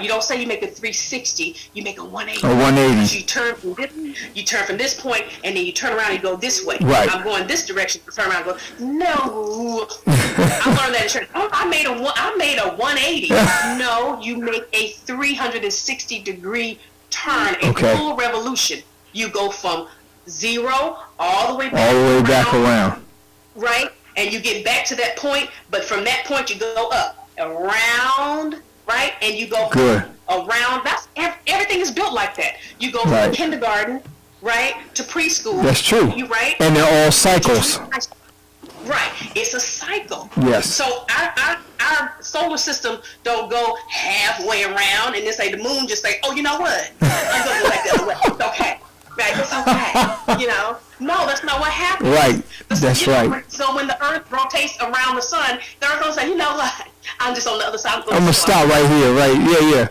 you don't say you make a 360, you make a 180. A 180. You turn from this point, and then you turn around and go this way. Right. I'm going this direction. You turn around and go, no. I learned that in church. Oh, I made a 180. No, you make a 360-degree turn, a full revolution. You go from zero all the way back around. Right? And you get back to that point, but from that point you go up, around, right? And you go around. That's everything is built like that. You go from kindergarten, right, to preschool. That's true. And they're all cycles. Right. It's a cycle. Yes. So our solar system don't go halfway around and then say the moon just say, oh, you know what? I'm going to go back the other way. It's okay. Right? It's okay. No, that's not what happens. Right. That's right. So when the Earth rotates around the sun, the Earth will say, you know what? I'm just on the other side. I'm gonna stop right here. Right? Yeah.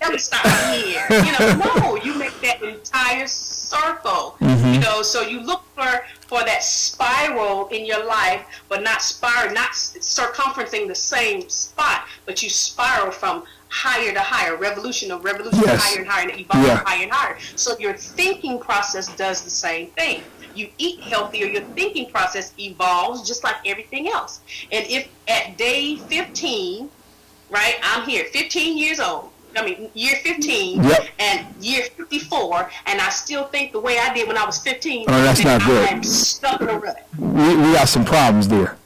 I'm gonna stop right here. No, you make that entire circle. So you look for that spiral in your life, but not circumferencing the same spot, but you spiral from higher to higher, revolution of revolution, higher and higher, and evolve higher and higher. So your thinking process does the same thing. You eat healthier, your thinking process evolves just like everything else. And if at day 15, right, I'm here, 15 years old, year 15 and year 54, and I still think the way I did when I was 15, that's not good. I'm stuck in a rut. We got some problems there.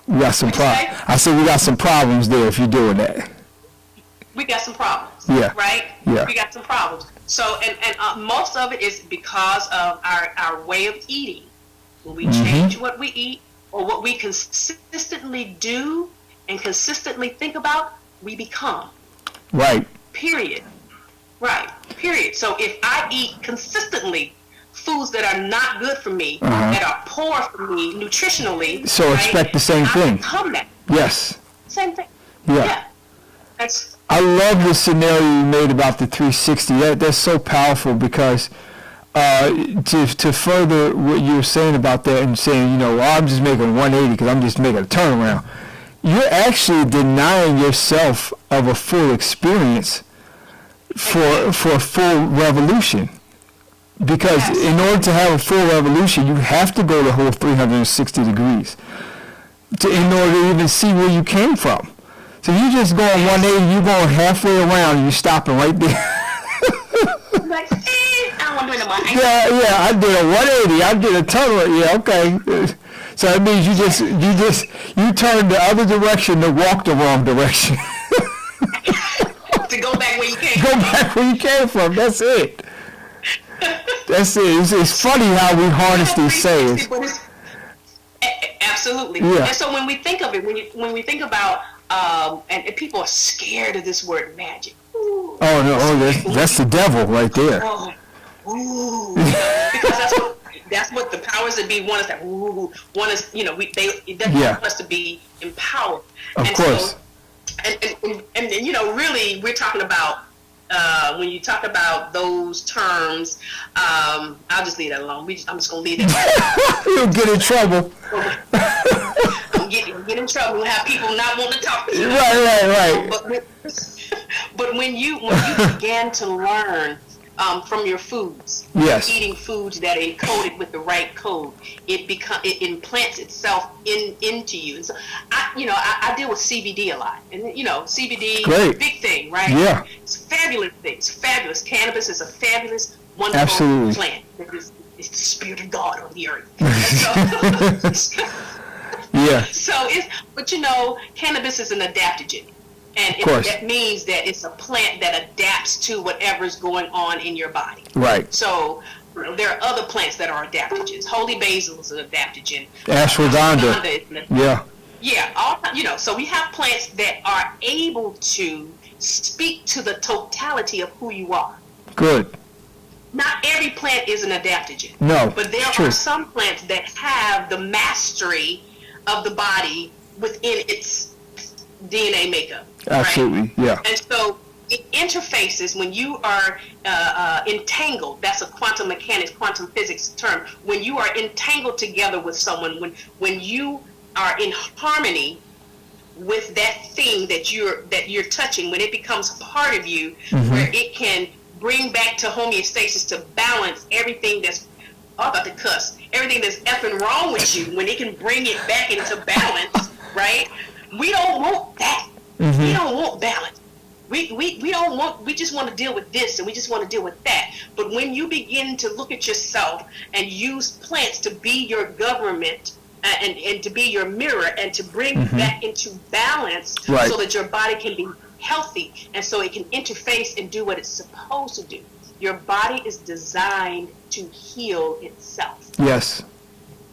We got some problems. I said we got some problems there if you're doing that. We got some problems. Yeah. Right? Yeah. We got some problems. So, and most of it is because of our way of eating. When we change what we eat or what we consistently do and consistently think about, we become. Right. Period. Right. period. So if I eat consistently foods that are not good for me, that are poor for me nutritionally, so expect the same thing. I become that. Yes. Same thing. Yeah. That's. I love the scenario you made about the 360. That's so powerful because to further what you were saying about that and saying, well, I'm just making 180 because I'm just making a turnaround. You're actually denying yourself of a full experience for a full revolution. Because in order to have a full revolution, you have to go the whole 360 degrees in order to even see where you came from. So you just going 180, you going halfway around, and you stopping right there. Like, I don't want to do it no more. Yeah, I did a 180. I did a total. Yeah, okay. So that means you turned the other direction to walk the wrong direction. To go back where you came from. Go back where you came from. That's it. That's it. It's funny how we harness these sayings. Absolutely. Yeah. And so when we think of it, when we think about, and people are scared of this word magic. Ooh. Oh no! That's the devil right there. Oh, ooh. Because that's what the powers that be want us to. Ooh, want us. It doesn't want us to be empowered. Of course. So, and really, we're talking about. When you talk about those terms, I'll just leave that alone. I'm just gonna leave that alone. You'll get in trouble. I'm get in trouble and have people not want to talk to you. Right. But when you began to learn from your foods, eating foods that are encoded with the right code, it implants itself into you. And so I deal with CBD a lot, and CBD, great. Big thing, right? Yeah, it's a fabulous thing. It's fabulous. Cannabis is a fabulous, wonderful plant. It's the spirit of God on the earth. Yeah. So but cannabis is an adaptogen. And that means that it's a plant that adapts to whatever's going on in your body. Right. So there are other plants that are adaptogens. Holy basil is an adaptogen. Ashwagandha. Yeah. Yeah. So we have plants that are able to speak to the totality of who you are. Good. Not every plant is an adaptogen. No. But there are some plants that have the mastery of the body within its DNA makeup. Absolutely, right? Yeah. And so it interfaces when you are entangled. That's a quantum mechanics, quantum physics term. When you are entangled together with someone, when you are in harmony with that thing that you're touching, when it becomes part of you, where it can bring back to homeostasis, to balance everything that's everything that's effing wrong with you, when it can bring it back into balance, right? We don't want that. We don't want balance. We don't want. We just want to deal with this, and we just want to deal with that. But when you begin to look at yourself and use plants to be your government and to be your mirror and to bring that into balance, so that your body can be healthy and so it can interface and do what it's supposed to do. Your body is designed to heal itself. Yes,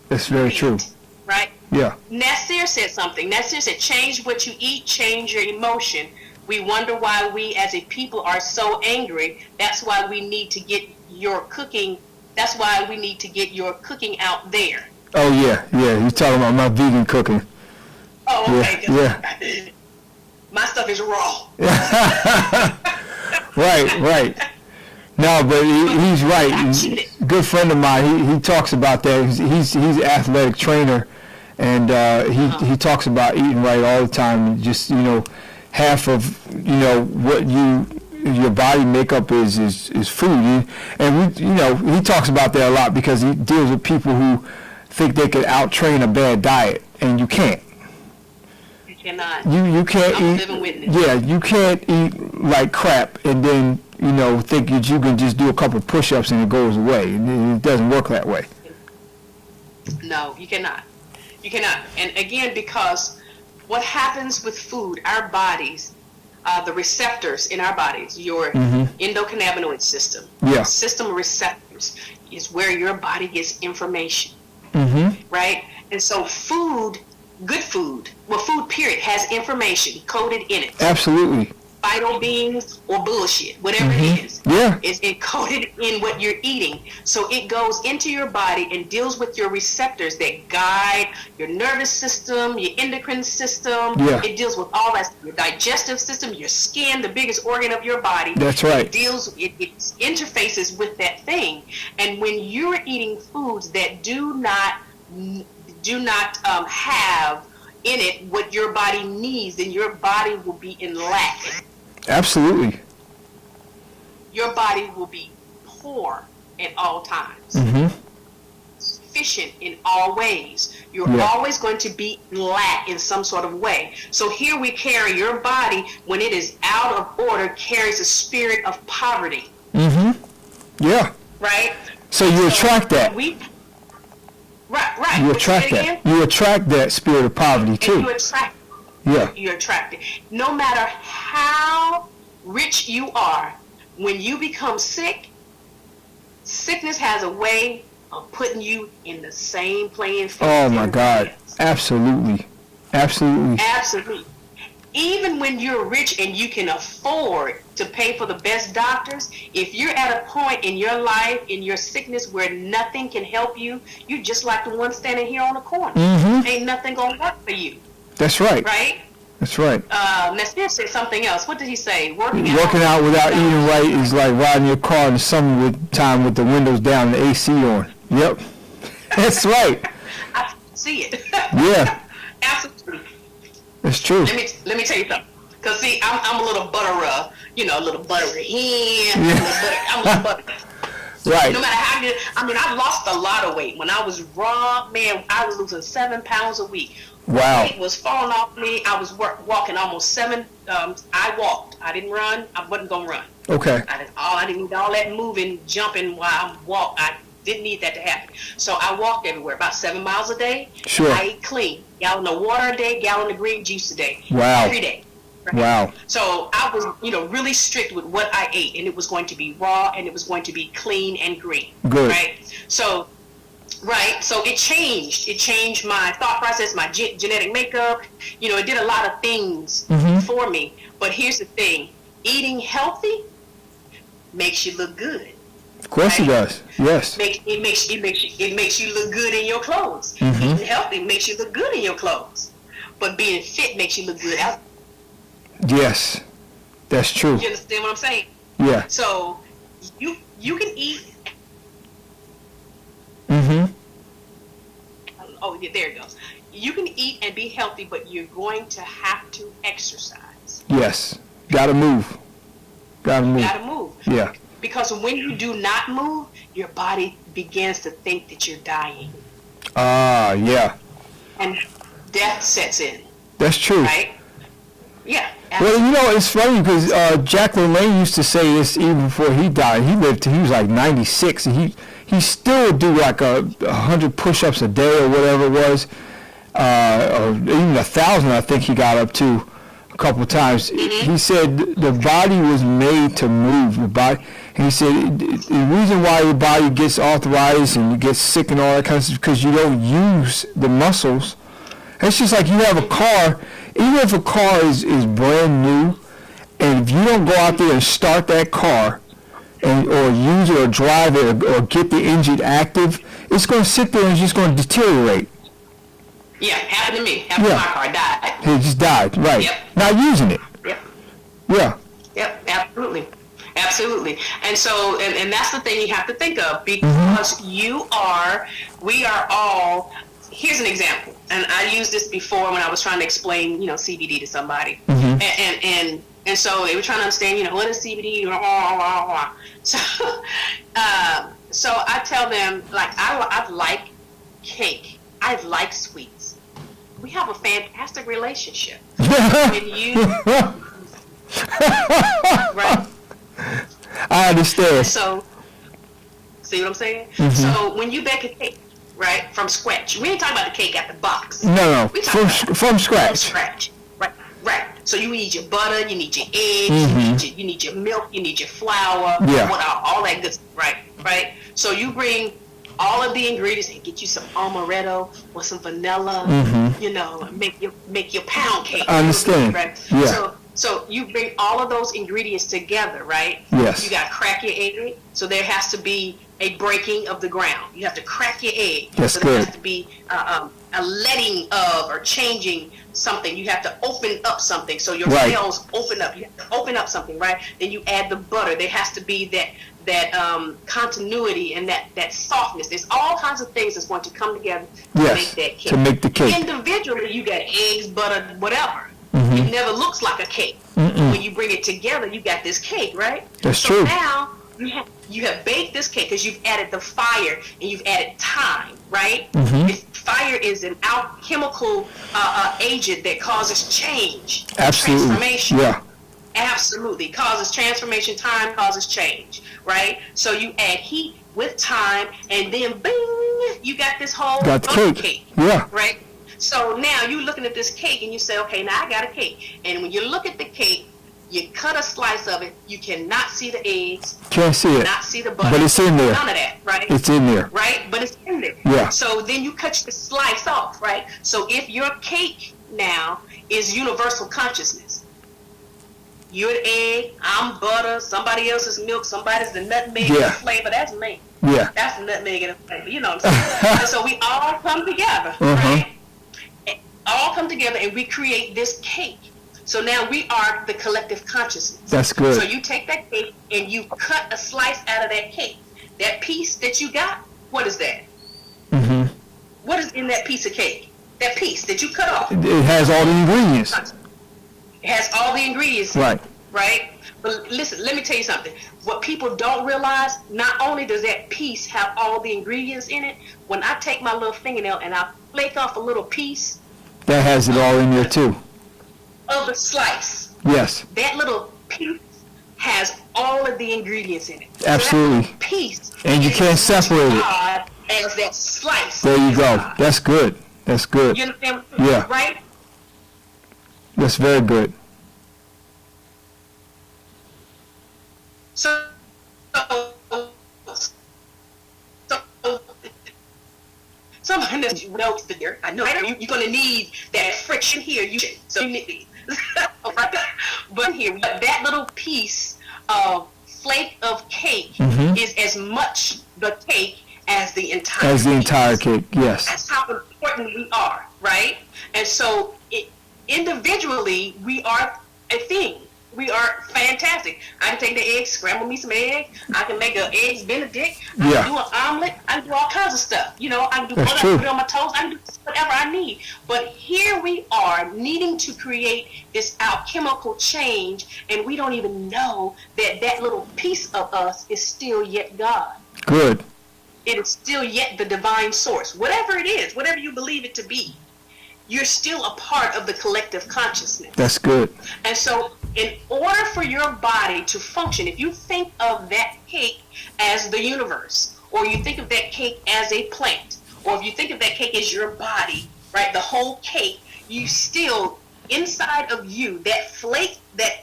that's very true. Right? Yeah. Nasir said something. Nasir said, change what you eat, change your emotion. We wonder why we as a people are so angry. That's why we need to get your cooking. That's why we need to get your cooking out there. Oh, yeah. You're talking about my vegan cooking. Oh, okay. Yeah. My stuff is raw. Right. No, but he's right. A good friend of mine, he talks about that. He's an athletic trainer, and he talks about eating right all the time. Just half of what your body makeup is food. And he talks about that a lot because he deals with people who think they could out-train a bad diet, and you can't. You cannot. You can't I'm eat. a living witness. Yeah, you can't eat like crap and then think that you can just do a couple push-ups and it goes away. It doesn't work that way. No, you cannot. You cannot. And again, because what happens with food, our bodies, the receptors in our bodies, your endocannabinoid system, system of receptors, is where your body gets information. Right? And so food, good food, food period, has information coded in it. Absolutely. phyto beans or bullshit, whatever it is. Yeah. It's encoded in what you're eating. So it goes into your body and deals with your receptors that guide your nervous system, your endocrine system. Yeah. It deals with all that, your digestive system, your skin, the biggest organ of your body. That's right. It interfaces with that thing. And when you're eating foods that do not have in it what your body needs, then your body will be in lack. Absolutely. Your body will be poor at all times. Sufficient in all ways. You're always going to be in lack in some sort of way. So here we carry your body, when it is out of order, carries a spirit of poverty. Yeah. Right? So you attract that. Right. You attract that. You attract that spirit of poverty too. You attract. Yeah. You attract it. No matter how rich you are, when you become sick, sickness has a way of putting you in the same playing field. Oh my God. Absolutely. Absolutely. Even when you're rich and you can afford to pay for the best doctors, if you're at a point in your life, in your sickness, where nothing can help you, you're just like the one standing here on the corner. Ain't nothing gonna work for you. That's right. Right? That's right. Nasir said something else. What did he say? Working out without eating right is like riding your car in the summertime with the windows down and the AC on. Yep. That's right. I see it. Yeah. Absolutely. It's true. Let me tell you something. Cause see, I'm a little buttery hen. I'm a little buttery. Right. No matter how good, I lost a lot of weight when I was raw. Man, I was losing 7 pounds a week. Wow. Weight was falling off me. I was walking almost 7. I walked. I didn't run. I wasn't gonna run. Okay. I didn't need all that moving, jumping while I walked. I didn't need that to happen. So I walked everywhere, about 7 miles a day. Sure. I ate clean. Gallon of water a day, gallon of green juice a day. Wow. Every day. Right? Wow. So I was, really strict with what I ate, and it was going to be raw, and it was going to be clean and green. Good. Right. So it changed. It changed my thought process, my genetic makeup. It did a lot of things for me. But here's the thing: eating healthy makes you look good. Of course it does. Yes. It makes you look good in your clothes. Eating healthy makes you look good in your clothes. But being fit makes you look good out. Yes. That's true. You understand what I'm saying? Yeah. So you can eat. Oh, yeah, there it goes. You can eat and be healthy, but you're going to have to exercise. Yes. Gotta move. Yeah. Because when you do not move, your body begins to think that you're dying. Yeah. And death sets in. That's true. Right? Yeah. Absolutely. Well, it's funny because Jack LaLanne used to say this even before he died. He was like 96, and he still would do like 100 push-ups a day or whatever it was, or even 1,000. I think he got up to a couple of times. He said the body was made to move. And he said the reason why your body gets arthritis and you get sick and all that kind of stuff is because you don't use the muscles. It's just like you have a car. Even if a car is brand new, and if you don't go out there and start that car, or use it or drive it or get the engine active, it's going to sit there and it's just going to deteriorate. Yeah, happened to me. Happened to my car. Died. It just died, right. Yep. Not using it. Yep. Yeah. Yep, absolutely. And so, and that's the thing you have to think of, because we are all, here's an example. And I used this before when I was trying to explain, CBD to somebody. And so they were trying to understand, what is CBD? So I tell them, like, I like cake. I like sweets. We have a fantastic relationship. When you, right? I understand. So, see what I'm saying? So when you bake a cake, right, from scratch. We ain't talking about the cake at the box. No. From scratch. From scratch. Right. So you need your butter, you need your eggs, you need your milk, you need your flour, all that good stuff, right? So you bring all of the ingredients and get you some amaretto or some vanilla, make your pound cake. I understand. Right? Yeah. So you bring all of those ingredients together, right? Yes. You got to crack your egg. So there has to be a breaking of the ground. You have to crack your egg. That's so good. there has to be a letting of or changing something. You have to open up something. So your cells open up. You have to open up something, right? Then you add the butter. There has to be that continuity and that softness. There's all kinds of things that's going to come together to make that cake. To make the cake. Individually, you got eggs, butter, whatever. Mm-hmm. It never looks like a cake. When you bring it together, you got this cake, right? That's so true. Now you have baked this cake because you've added the fire and you've added time, right? Mm-hmm. Fire is an alchemical agent that causes change, Absolutely. transformation. Yeah. Absolutely. Causes transformation, time causes change, right? So you add heat with time, and then bing, you got this whole cake. Yeah. Right? So now you're looking at this cake and you say, okay, now I got a cake. And when you look at the cake, you cut a slice of it, you cannot see the eggs. Can't see it. Not see the butter. But it's in there. None of that, right? It's in there. Right? But it's in there. Yeah. So then you cut the slice off, right? So if your cake now is universal consciousness, you're an egg, I'm butter, somebody else is milk, somebody's the nutmeg and the flavor, that's me. Yeah. That's the nutmeg and the flavor, you know what I'm saying? And so we all come together, right? All come together and we create this cake. So now we are the collective consciousness. That's good. So you take that cake and you cut a slice out of that cake. That piece that you got, what is that? Mm-hmm. What is in that piece of cake? That piece that you cut off. It has all the ingredients. It has all the ingredients. Right. Right? But listen, let me tell you something. What people don't realize, not only does that piece have all the ingredients in it, when I take my little fingernail and I flake off a little piece, that has it all in there too. Of the slice. Yes. That little piece has all of the ingredients in it. Absolutely. So that piece. And you can't separate it. As that slice. There you go. God. That's good. That's good. You understand? Yeah. Right? That's very good. So someone that knows the dirt. I know you're going to need that friction here. So you need, but here, that little piece of flake of cake is as much the cake as the entire cake. Yes. That's how important we are, right? And so individually, we are a thing. We are fantastic. I can take the eggs, scramble me some eggs. I can make an eggs Benedict. I can do an omelet. I can do all kinds of stuff. You know, I can do butter, I can put it on my toast. I can do whatever I need. But here we are needing to create this alchemical change, and we don't even know that that little piece of us is still yet God. Good. It is still yet the divine source. Whatever it is, whatever you believe it to be, you're still a part of the collective consciousness. That's good. And so in order for your body to function, if you think of that cake as the universe, or you think of that cake as a plant, or if you think of that cake as your body, right, the whole cake, you still, inside of you, that flake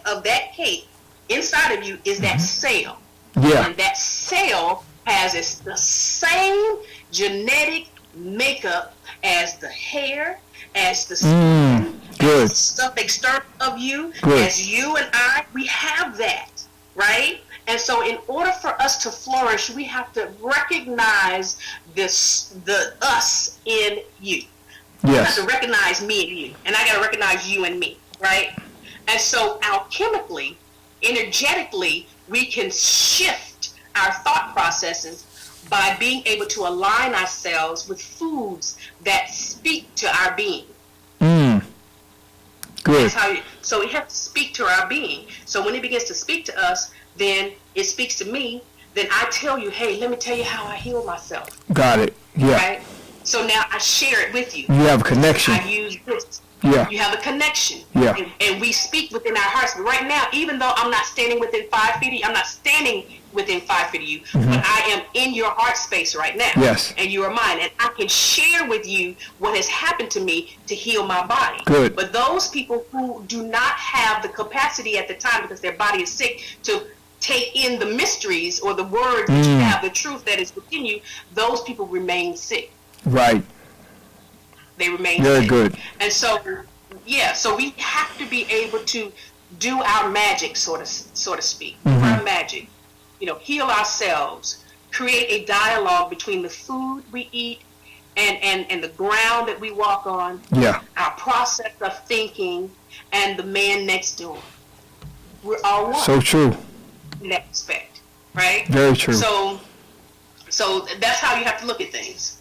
of that cake, inside of you is that cell. Yeah. And that cell has the same genetic makeup as the hair, as the skin, good. as the stuff external of you, good. As you and I, we have that, right? And so in order for us to flourish, we have to recognize the us in you. Yes. You have to recognize me and you, and I got to recognize you and me, right? And so alchemically, energetically, we can shift our thought processes by being able to align ourselves with foods that speak to our being. Good. So we have to speak to our being. So when it begins to speak to us, then it speaks to me. Then I tell you, hey, let me tell you how I heal myself. Got it. Yeah. Right? So now I share it with you. You have a connection. I use this. Yeah. You have a connection. Yeah. And we speak within our hearts. But right now, even though I'm not standing within 5 feet of you, I'm not standing within 5 feet of you, but I am in your heart space right now. Yes. And you are mine. And I can share with you what has happened to me to heal my body. Good. But those people who do not have the capacity at the time because their body is sick to take in the mysteries or the word that you have, the truth that is within you, those people remain sick. Right. They remain very sick. Good. And so, yeah, so we have to be able to do our magic, so to speak, do our magic, heal ourselves, create a dialogue between the food we eat and the ground that we walk on, our process of thinking, and the man next door. We're all one. So true. In that respect, right? Very true. So that's how you have to look at things.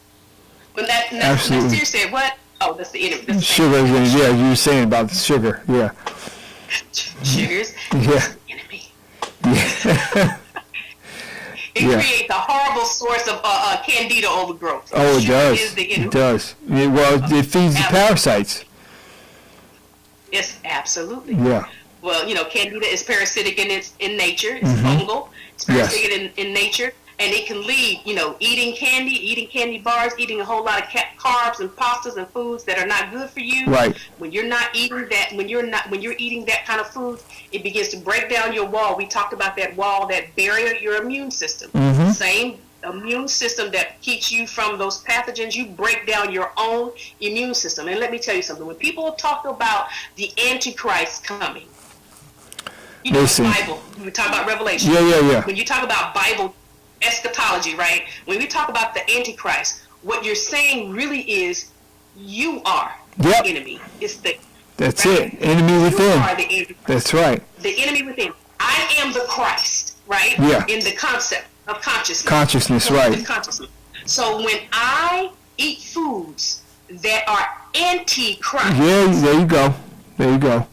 But Absolutely. Nasir said, what? Oh, that's the enemy. That's sugar, yeah, you were saying about the sugar, yeah. Sugars, yeah. The enemy. Yeah. It creates a horrible source of candida overgrowth. Oh, it sugar does. Is the enemy. It does. Well, it feeds the parasites. Yes, absolutely. Yeah. Well, candida is parasitic in nature. It's fungal. It's parasitic in nature. And it can lead, eating candy bars, eating a whole lot of carbs and pastas and foods that are not good for you. Right. When you're not eating that, when you're eating that kind of food, it begins to break down your wall. We talked about that wall, that barrier, your immune system. Same immune system that keeps you from those pathogens. You break down your own immune system. And let me tell you something. When people talk about the Antichrist coming, Listen. The Bible. We talk about Revelation. Yeah. When you talk about Bible eschatology, right? When we talk about the Antichrist, what you're saying really is you are the enemy. That's it. Enemy within. You are the enemy. That's right. The enemy within. I am the Christ, right? Yeah. In the concept of consciousness. Consciousness, right. Consciousness. So when I eat foods that are anti-Christ. Yeah, there you go.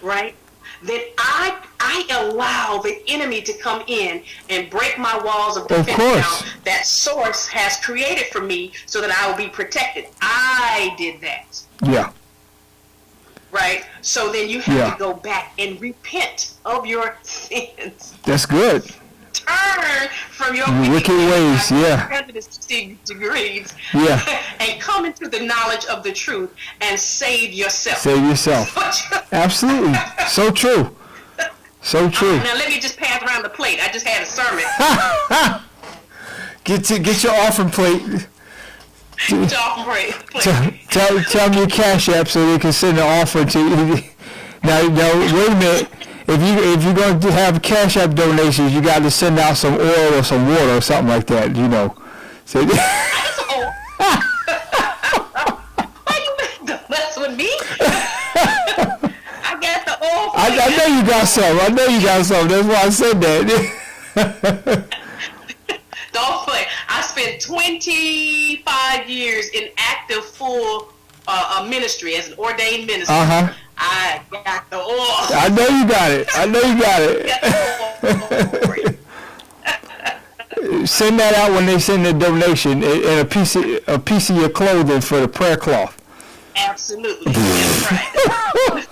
Right? Then I allow the enemy to come in and break my walls of defense down that source has created for me so that I will be protected. I did that. Yeah. Right? So then you have to go back and repent of your sins. That's good. Turn from your wicked ways, degrees, yeah, and come into the knowledge of the truth and save yourself. Save yourself. Absolutely. So true. So true. Now let me just pass around the plate. I just had a sermon. Get your offering plate. Get your offering plate. Tell me your cash app so they can send an offering to you. Now wait a minute. If you're going to have cash app donations, you got to send out some oil or some water or something like that. So, why you mess with me? I got the oil. I know you got some. That's why I said that. Don't play. I spent 25 years in active full ministry as an ordained minister. I got the oil. I know you got it. Send that out when they send the donation and a piece of your clothing for the prayer cloth. Absolutely. That's right.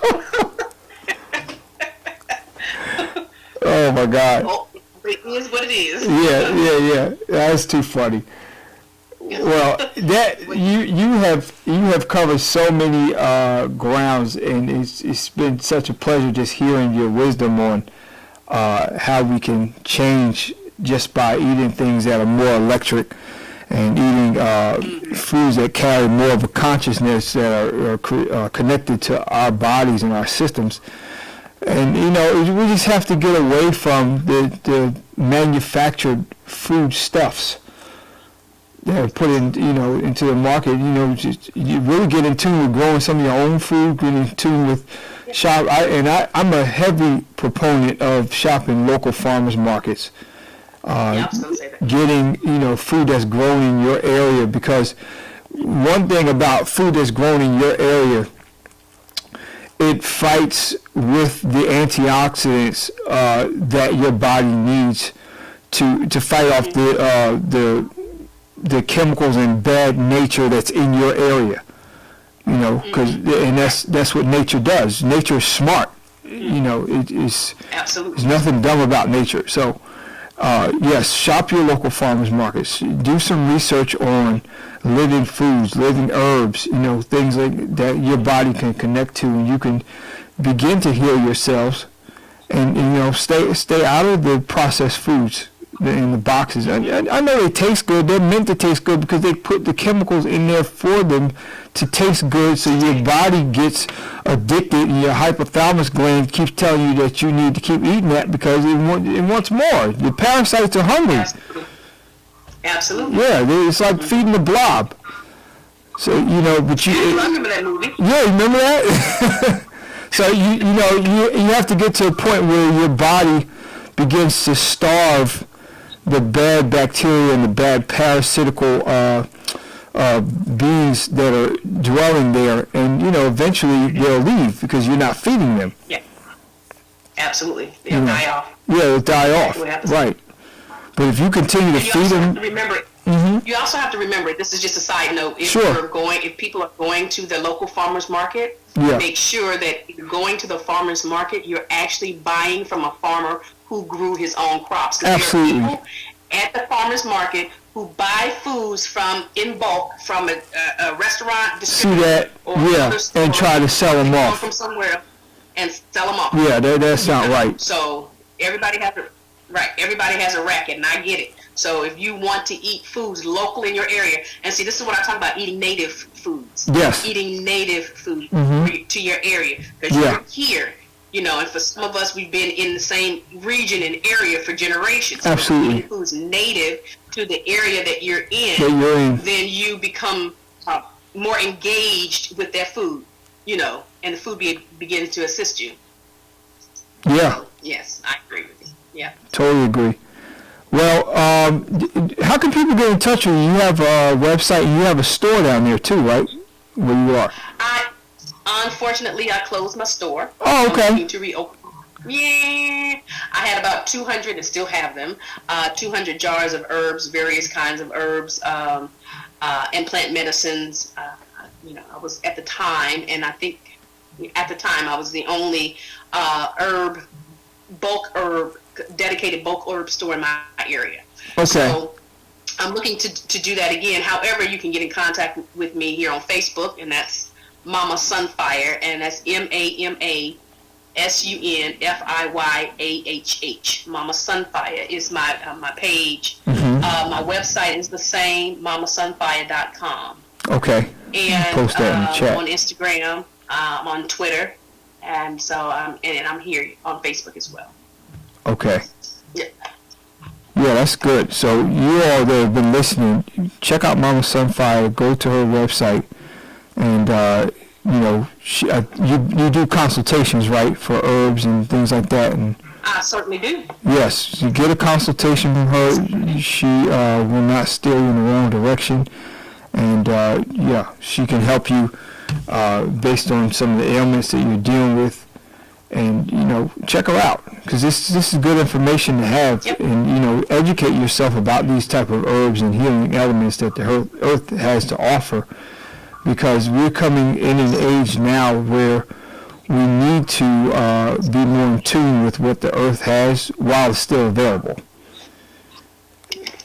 Oh my God. Oh, it is what it is. Yeah. That's too funny. Well, that you have covered so many grounds, and it's been such a pleasure just hearing your wisdom on how we can change just by eating things that are more electric and eating foods that carry more of a consciousness that are connected to our bodies and our systems. And we just have to get away from the manufactured food stuffs that are put into the market. You really get in tune with growing some of your own food, get in tune with shop. I'm a heavy proponent of shopping local farmers markets. Getting food that's grown in your area, because one thing about food that's grown in your area, it fights with the antioxidants that your body needs to fight off the chemicals and bad nature that's in your area. And that's what nature does. Nature is smart. It's absolutely. There's nothing dumb about nature. So yes, shop your local farmers markets. Do some research on living foods, living herbs, things like that your body can connect to, and you can begin to heal yourselves, and stay out of the processed foods. in the boxes. I know they taste good. They're meant to taste good because they put the chemicals in there for them to taste good, so your body gets addicted and your hypothalamus gland keeps telling you that you need to keep eating that because it wants more. The parasites are hungry. Absolutely. Yeah, it's like feeding the blob. So, you know, but you... I remember that movie. Yeah, you remember that? So, you have to get to a point where your body begins to starve the bad bacteria and the bad parasitical beings that are dwelling there, and eventually they'll leave because you're not feeding them. Yeah, absolutely. They'll die off. Yeah, they'll die off. Right. But if you continue to feed them, remember, you also have to remember. This is just a side note. If people are going to the local farmers market, make sure that if you're going to the farmers market, you're actually buying from a farmer who grew his own crops. Absolutely. There are people at the farmers market who buy foods in bulk from a restaurant distributor and try to sell them off from somewhere and sell them off. Yeah, that's not right. So everybody has a racket, and I get it. So if you want to eat foods local in your area, and see, this is what I talk about: eating native foods. Yes. Eating native food to your area, because you're here. And for some of us, we've been in the same region and area for generations. So absolutely. If food's native to the area that you're in, then you become more engaged with that food, and the food begins to assist you. Yeah. So, yes, I agree with you. Yeah. Totally agree. Well, how can people get in touch with you? You have a website and you have a store down there too, right? Where you are. Unfortunately, I closed my store. Oh, okay. I'm looking to reopen. Yeah. I had about 200 and still have them. 200 jars of herbs, various kinds of herbs, and plant medicines. I was at the time, and I think at the time I was the only dedicated bulk herb store in my area. Okay. So I'm looking to do that again. However, you can get in contact with me here on Facebook, and that's Mama SUNFIYAHH, and that's MamaSunFiyahh. Mama SUNFIYAHH is my page. My website is the same, mamasunfiyah.com. Okay. And post that in the chat. On Instagram, on Twitter, and so and I'm here on Facebook as well. Okay. Yeah. Yeah, that's good. So you all that have been listening, check out Mama SUNFIYAHH. Go to her website, and you do consultations, right, for herbs and things like that. And I certainly do. Yes, you get a consultation from her. She will not steer you in the wrong direction, and she can help you based on some of the ailments that you're dealing with. And check her out, because this is good information to have. Yep. And educate yourself about these type of herbs and healing elements that the earth has to offer, because we're coming in an age now where we need to be more in tune with what the earth has while it's still available.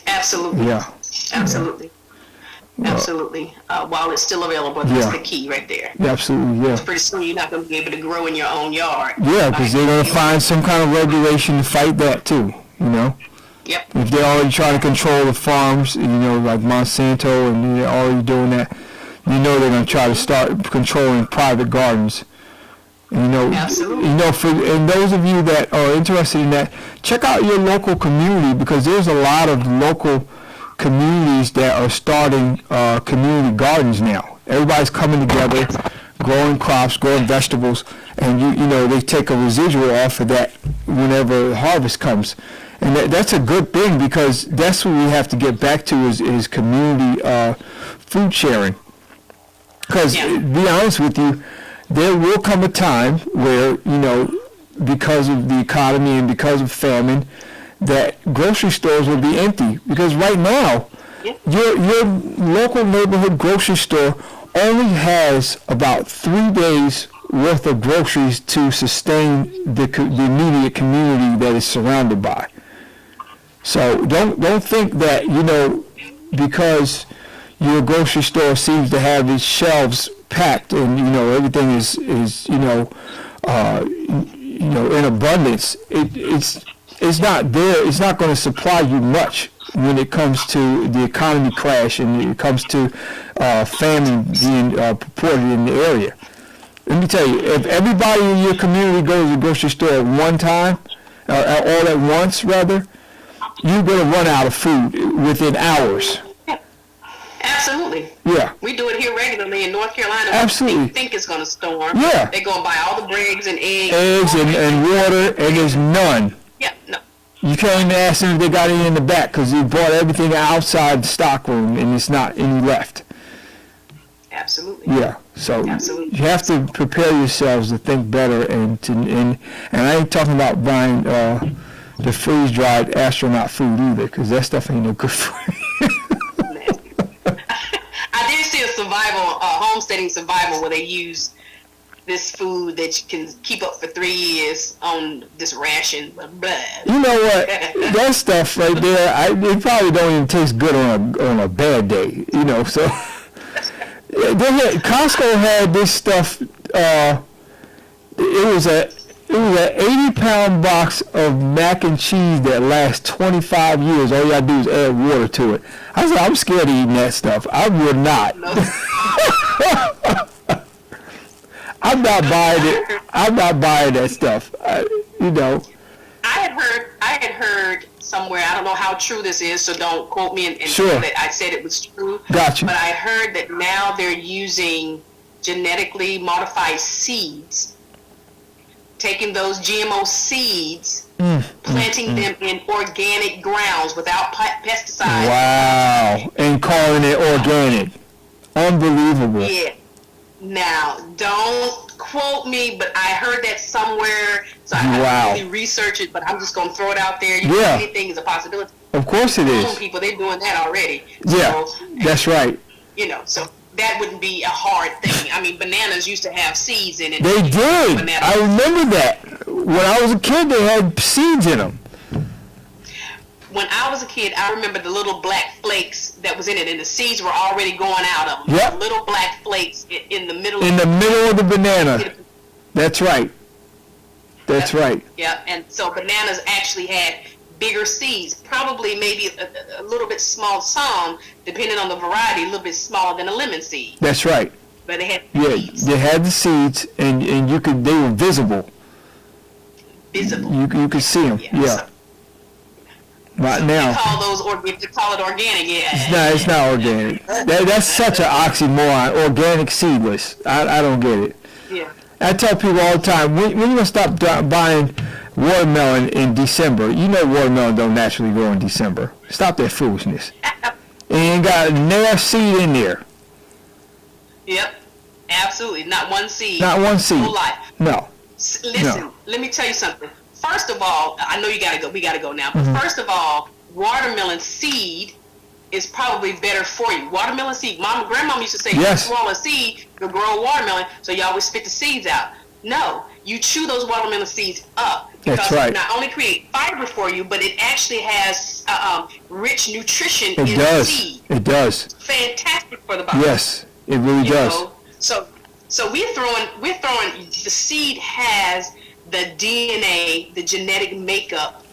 Absolutely. Yeah. Absolutely. Yeah. Absolutely. While it's still available, that's the key right there. Absolutely, yeah. Pretty soon you're not going to be able to grow in your own yard. Yeah, because they're going to find some kind of regulation to fight that too, Yep. If they're already trying to control the farms, like Monsanto, and they're already doing that, they're going to try to start controlling private gardens. Absolutely. And those of you that are interested in that, check out your local community, because there's a lot of local communities that are starting community gardens now. Everybody's coming together, growing crops, growing vegetables, and they take a residual off of that whenever harvest comes. And that's a good thing, because that's what we have to get back to is community food sharing. Because to be honest with you, there will come a time where, because of the economy and because of famine, that grocery stores will be empty. Because right now, your local neighborhood grocery store only has about 3 days worth of groceries to sustain the immediate community that is surrounded by. So don't think that, because your grocery store seems to have its shelves packed and everything is in abundance. it's not there. It's not going to supply you much when it comes to the economy crash and it comes to famine being purported in the area. Let me tell you, if everybody in your community goes to the grocery store at one time, or all at once, rather, you're going to run out of food within hours. Absolutely. Yeah. We do it here regularly in North Carolina. Absolutely. We think it's going to storm. Yeah. They go and buy all the breads and eggs. Eggs and water, and there's none. Yeah, no. You can't even ask them if they got any in the back because you bought everything outside the stock room and it's not any left. Absolutely. Yeah. So Absolutely. you have to prepare yourselves to think better and I ain't talking about buying the freeze-dried astronaut food either because that stuff ain't no good for you. I did see a homesteading survival where they use this food that you can keep up for 3 years on this ration. Blah. You know what? That stuff right there, it probably don't even taste good on a bad day. You know, so Costco had this stuff. It was an 80-pound box of mac and cheese that lasts 25 years. All you gotta do is add water to it. I said, I'm scared of eating that stuff. I would not. No. I'm not buying it. I'm not buying that stuff. You know. I had heard somewhere, I don't know how true this is, so don't quote me and Sure. say that I said it was true. Gotcha. But I heard that now they're using genetically modified seeds, taking those GMO seeds, planting them in organic grounds without pesticides. Wow. And calling it organic. Unbelievable. Yeah. Now, don't quote me, but I heard that somewhere, so I haven't really researched it, but I'm just going to throw it out there. Anything is a possibility. Of course it is. People, they're doing that already. Yeah, so, that's right. You know, so that wouldn't be a hard thing. I mean, bananas used to have seeds in it. They did. Bananas. I remember that. When I was a kid, they had seeds in them. When I was a kid, I remember the little black flakes that was in it, and the seeds were already going out of them. Yep. The little black flakes in the middle. In the middle of the banana. That's right. That's right. Yeah, and so bananas actually had bigger seeds, probably maybe a little bit small, some, depending on the variety, a little bit smaller than a lemon seed. That's right. But they had seeds. They had the seeds, and they were visible. Visible. You could see them. Yeah. So, right so now. If you call it organic, It's not organic. That's such an oxymoron. Organic seedless. I don't get it. Yeah. I tell people all the time, when you gonna stop buying watermelon in December? You know watermelon don't naturally grow in December. Stop that foolishness. And you ain't got no seed in there. Yep. Absolutely. Not one seed. Not one seed. No life. No. Listen, let me tell you something. First of all, I know you gotta go. We gotta go now. But first of all, watermelon seed is probably better for you. Watermelon seed. Grandmama used to say, yes. You swallow a seed, you'll grow a watermelon, so you always spit the seeds out. No, you chew those watermelon seeds up. Because that's right. It not only create fiber for you, but it actually has rich nutrition in the seed. It does. Fantastic for the body. Yes, it really does. Know? So we're throwing the seed has the DNA, the genetic makeup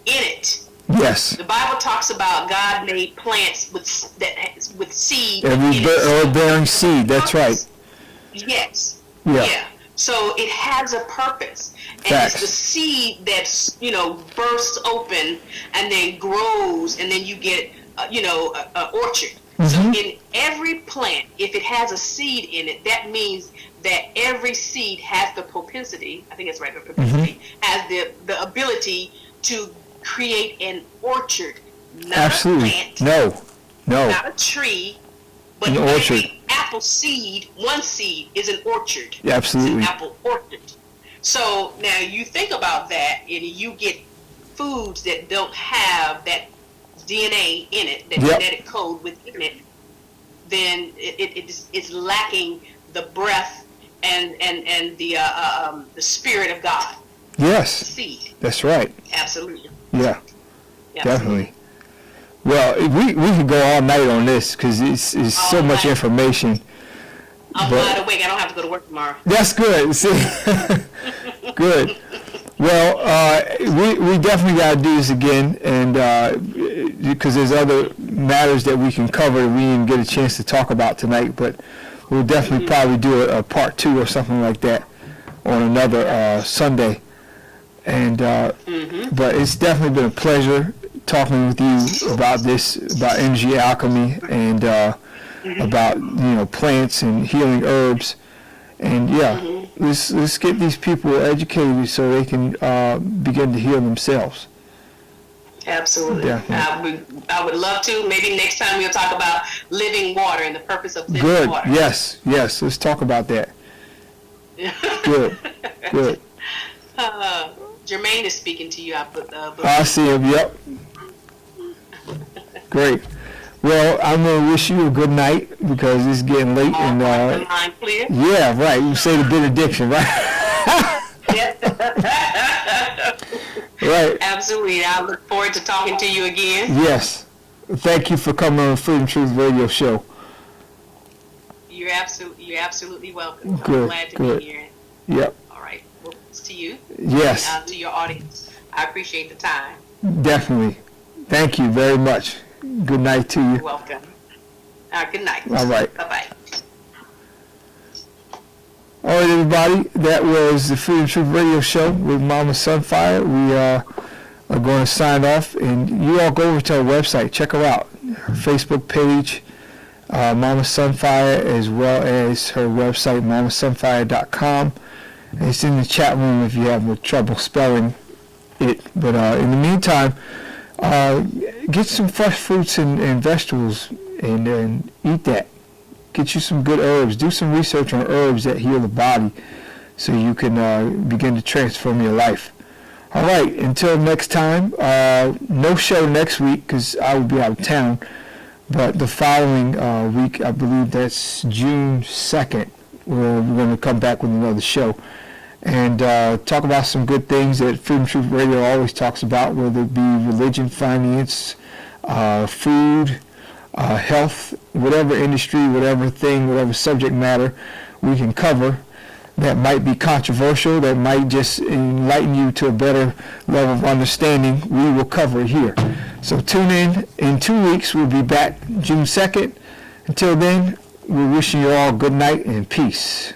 in it. Yes. The Bible talks about God made plants with seed. Every bearing seed. That's right. Yes. Yeah. So it has a purpose, and Facts. it's the seed that's bursts open and then grows, and then you get an orchard. So in every plant, if it has a seed in it, that means that every seed has the propensity. I think that's right. The propensity has the ability to create an orchard, not Absolutely. a plant, no, not a tree, but an orchard. every apple seed, one seed is an orchard. Yeah, absolutely. It's an apple orchard. So now you think about that, and you get foods that don't have that DNA in it, that genetic code within it, then it's lacking the breath and the spirit of God. Yes. Seed. That's right. Absolutely. Yeah. Definitely. Well, we could go all night on this because it's so much information. I'm wide awake. I don't have to go to work tomorrow. That's good. See, good. Well, we definitely got to do this again, and because there's other matters that we can cover that we didn't get a chance to talk about tonight, but we'll definitely probably do a part 2 or something like that on another Sunday. And but it's definitely been a pleasure talking with you about this, about energy alchemy, and about plants and healing herbs. And let's get these people educated so they can begin to heal themselves. Absolutely. I would love to. Maybe next time we'll talk about living water and the purpose of living water. Yes. Let's talk about that. Good. Jermaine is speaking to you. I see him. Yep. Great. Well, I'm going to wish you a good night because it's getting late. And line clear? Yeah, right. You say the benediction, right? Right. Absolutely. I look forward to talking to you again. Yes. Thank you for coming on the Freedom Truth Radio Show. You're absolutely welcome. Good. I'm glad to be here. Yep. All right. Well, it's to you. Yes. And, to your audience. I appreciate the time. Definitely. Thank you very much. Good night to you. You're welcome. Good night. All right. Bye-bye. All right, everybody. That was the Freedom Truth Radio Show with Mama Sunfire. We are going to sign off, and you all go over to our website. Check her out. Her Facebook page, Mama Sunfire, as well as her website, mamasunfire.com. And it's in the chat room if you have trouble spelling it. But in the meantime, get some fresh fruits and vegetables and eat that. Get you some good herbs. Do some research on herbs that heal the body so you can begin to transform your life. All right, until next time, no show next week because I will be out of town. But the following week, I believe that's June 2nd, we're going to come back with another show and talk about some good things that Freedom Truth Radio always talks about, whether it be religion, finance, food, health, whatever industry, whatever thing, whatever subject matter we can cover that might be controversial, that might just enlighten you to a better level of understanding, we will cover it here. So tune in 2 weeks. We'll be back June 2nd. Until then, we're wishing you all good night and peace.